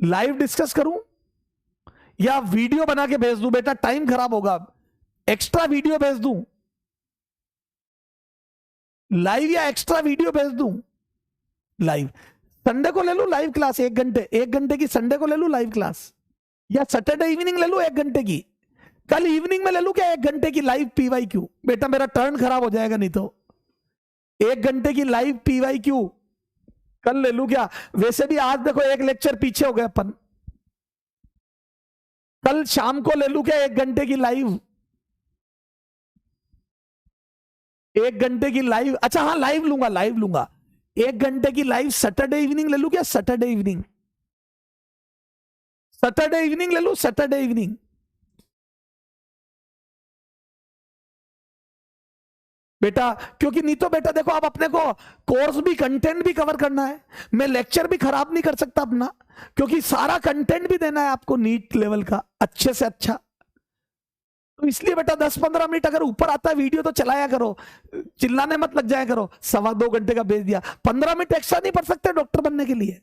लाइव डिस्कस करूं या वीडियो बना के भेज दूं? बेटा टाइम खराब होगा, एक्स्ट्रा वीडियो भेज दूं? लाइव या एक्स्ट्रा वीडियो भेज दूं? लाइव। संडे को ले लूं लाइव क्लास, 1 घंटे की संडे को ले लूं लाइव क्लास, या सैटरडे इवनिंग ले लूं 1 घंटे की? कल इवनिंग में ले लूं क्या 1 घंटे की लाइव PYQ? बेटा मेरा टर्न खराब हो जाएगा नहीं तो। 1 घंटे की लाइव PYQ कल ले लूं क्या? वैसे भी आज देखो 1 लेक्चर पीछे हो गए अपन। कल शाम को ले लूं क्या 1 घंटे की लाइव? 1 घंटे की लाइव, अच्छा हाँ लाइव लूंगा, लाइव लूंगा। 1 घंटे की लाइव सैटरडे इवनिंग ले लूं क्या? सैटरडे इवनिंग, सैटरडे इवनिंग ले लूं, सैटरडे इवनिंग। बेटा क्योंकि नहीं तो बेटा देखो, अब अपने को कोर्स भी, कंटेंट भी कवर करना है। मैं लेक्चर भी खराब नहीं कर सकता अपना, क्योंकि सारा कंटेंट भी देना है आपको नीट लेवल का, अच्छे से अच्छा। तो इसलिए बेटा 10-15 मिनट अगर ऊपर आता है वीडियो तो चलाया करो, चिल्लाने मत लग जाया करो। 2.25 घंटे का भेज दिया, 15 मिनट एक्स्ट्रा नहीं पढ़ सकते डॉक्टर बनने के लिए?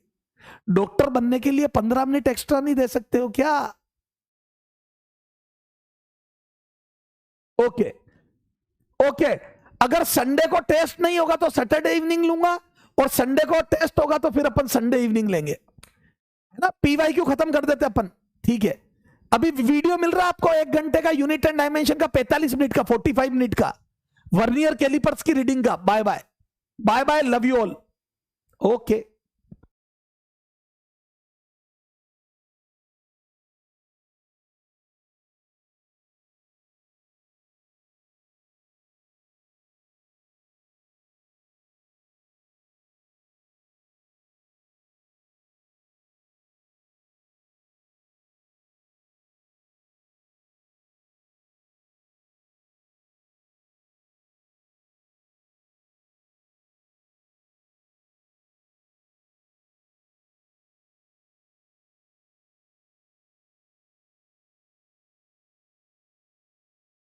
डॉक्टर बनने के लिए 15 मिनट एक्स्ट्रा नहीं दे सकते हो क्या? Okay okay. अगर संडे को टेस्ट नहीं होगा तो सैटरडे इवनिंग लूंगा, और संडे को टेस्ट होगा तो फिर अपन संडे इवनिंग लेंगे, है ना। PYQ खत्म कर देते अपन, ठीक है। अभी वीडियो मिल रहा है आपको 1 घंटे का यूनिट एंड डायमेंशन का, 45 मिनट का, 45 मिनट का वर्नियर कैलिपर्स की रीडिंग का। Bye bye, bye bye, love you all, okay.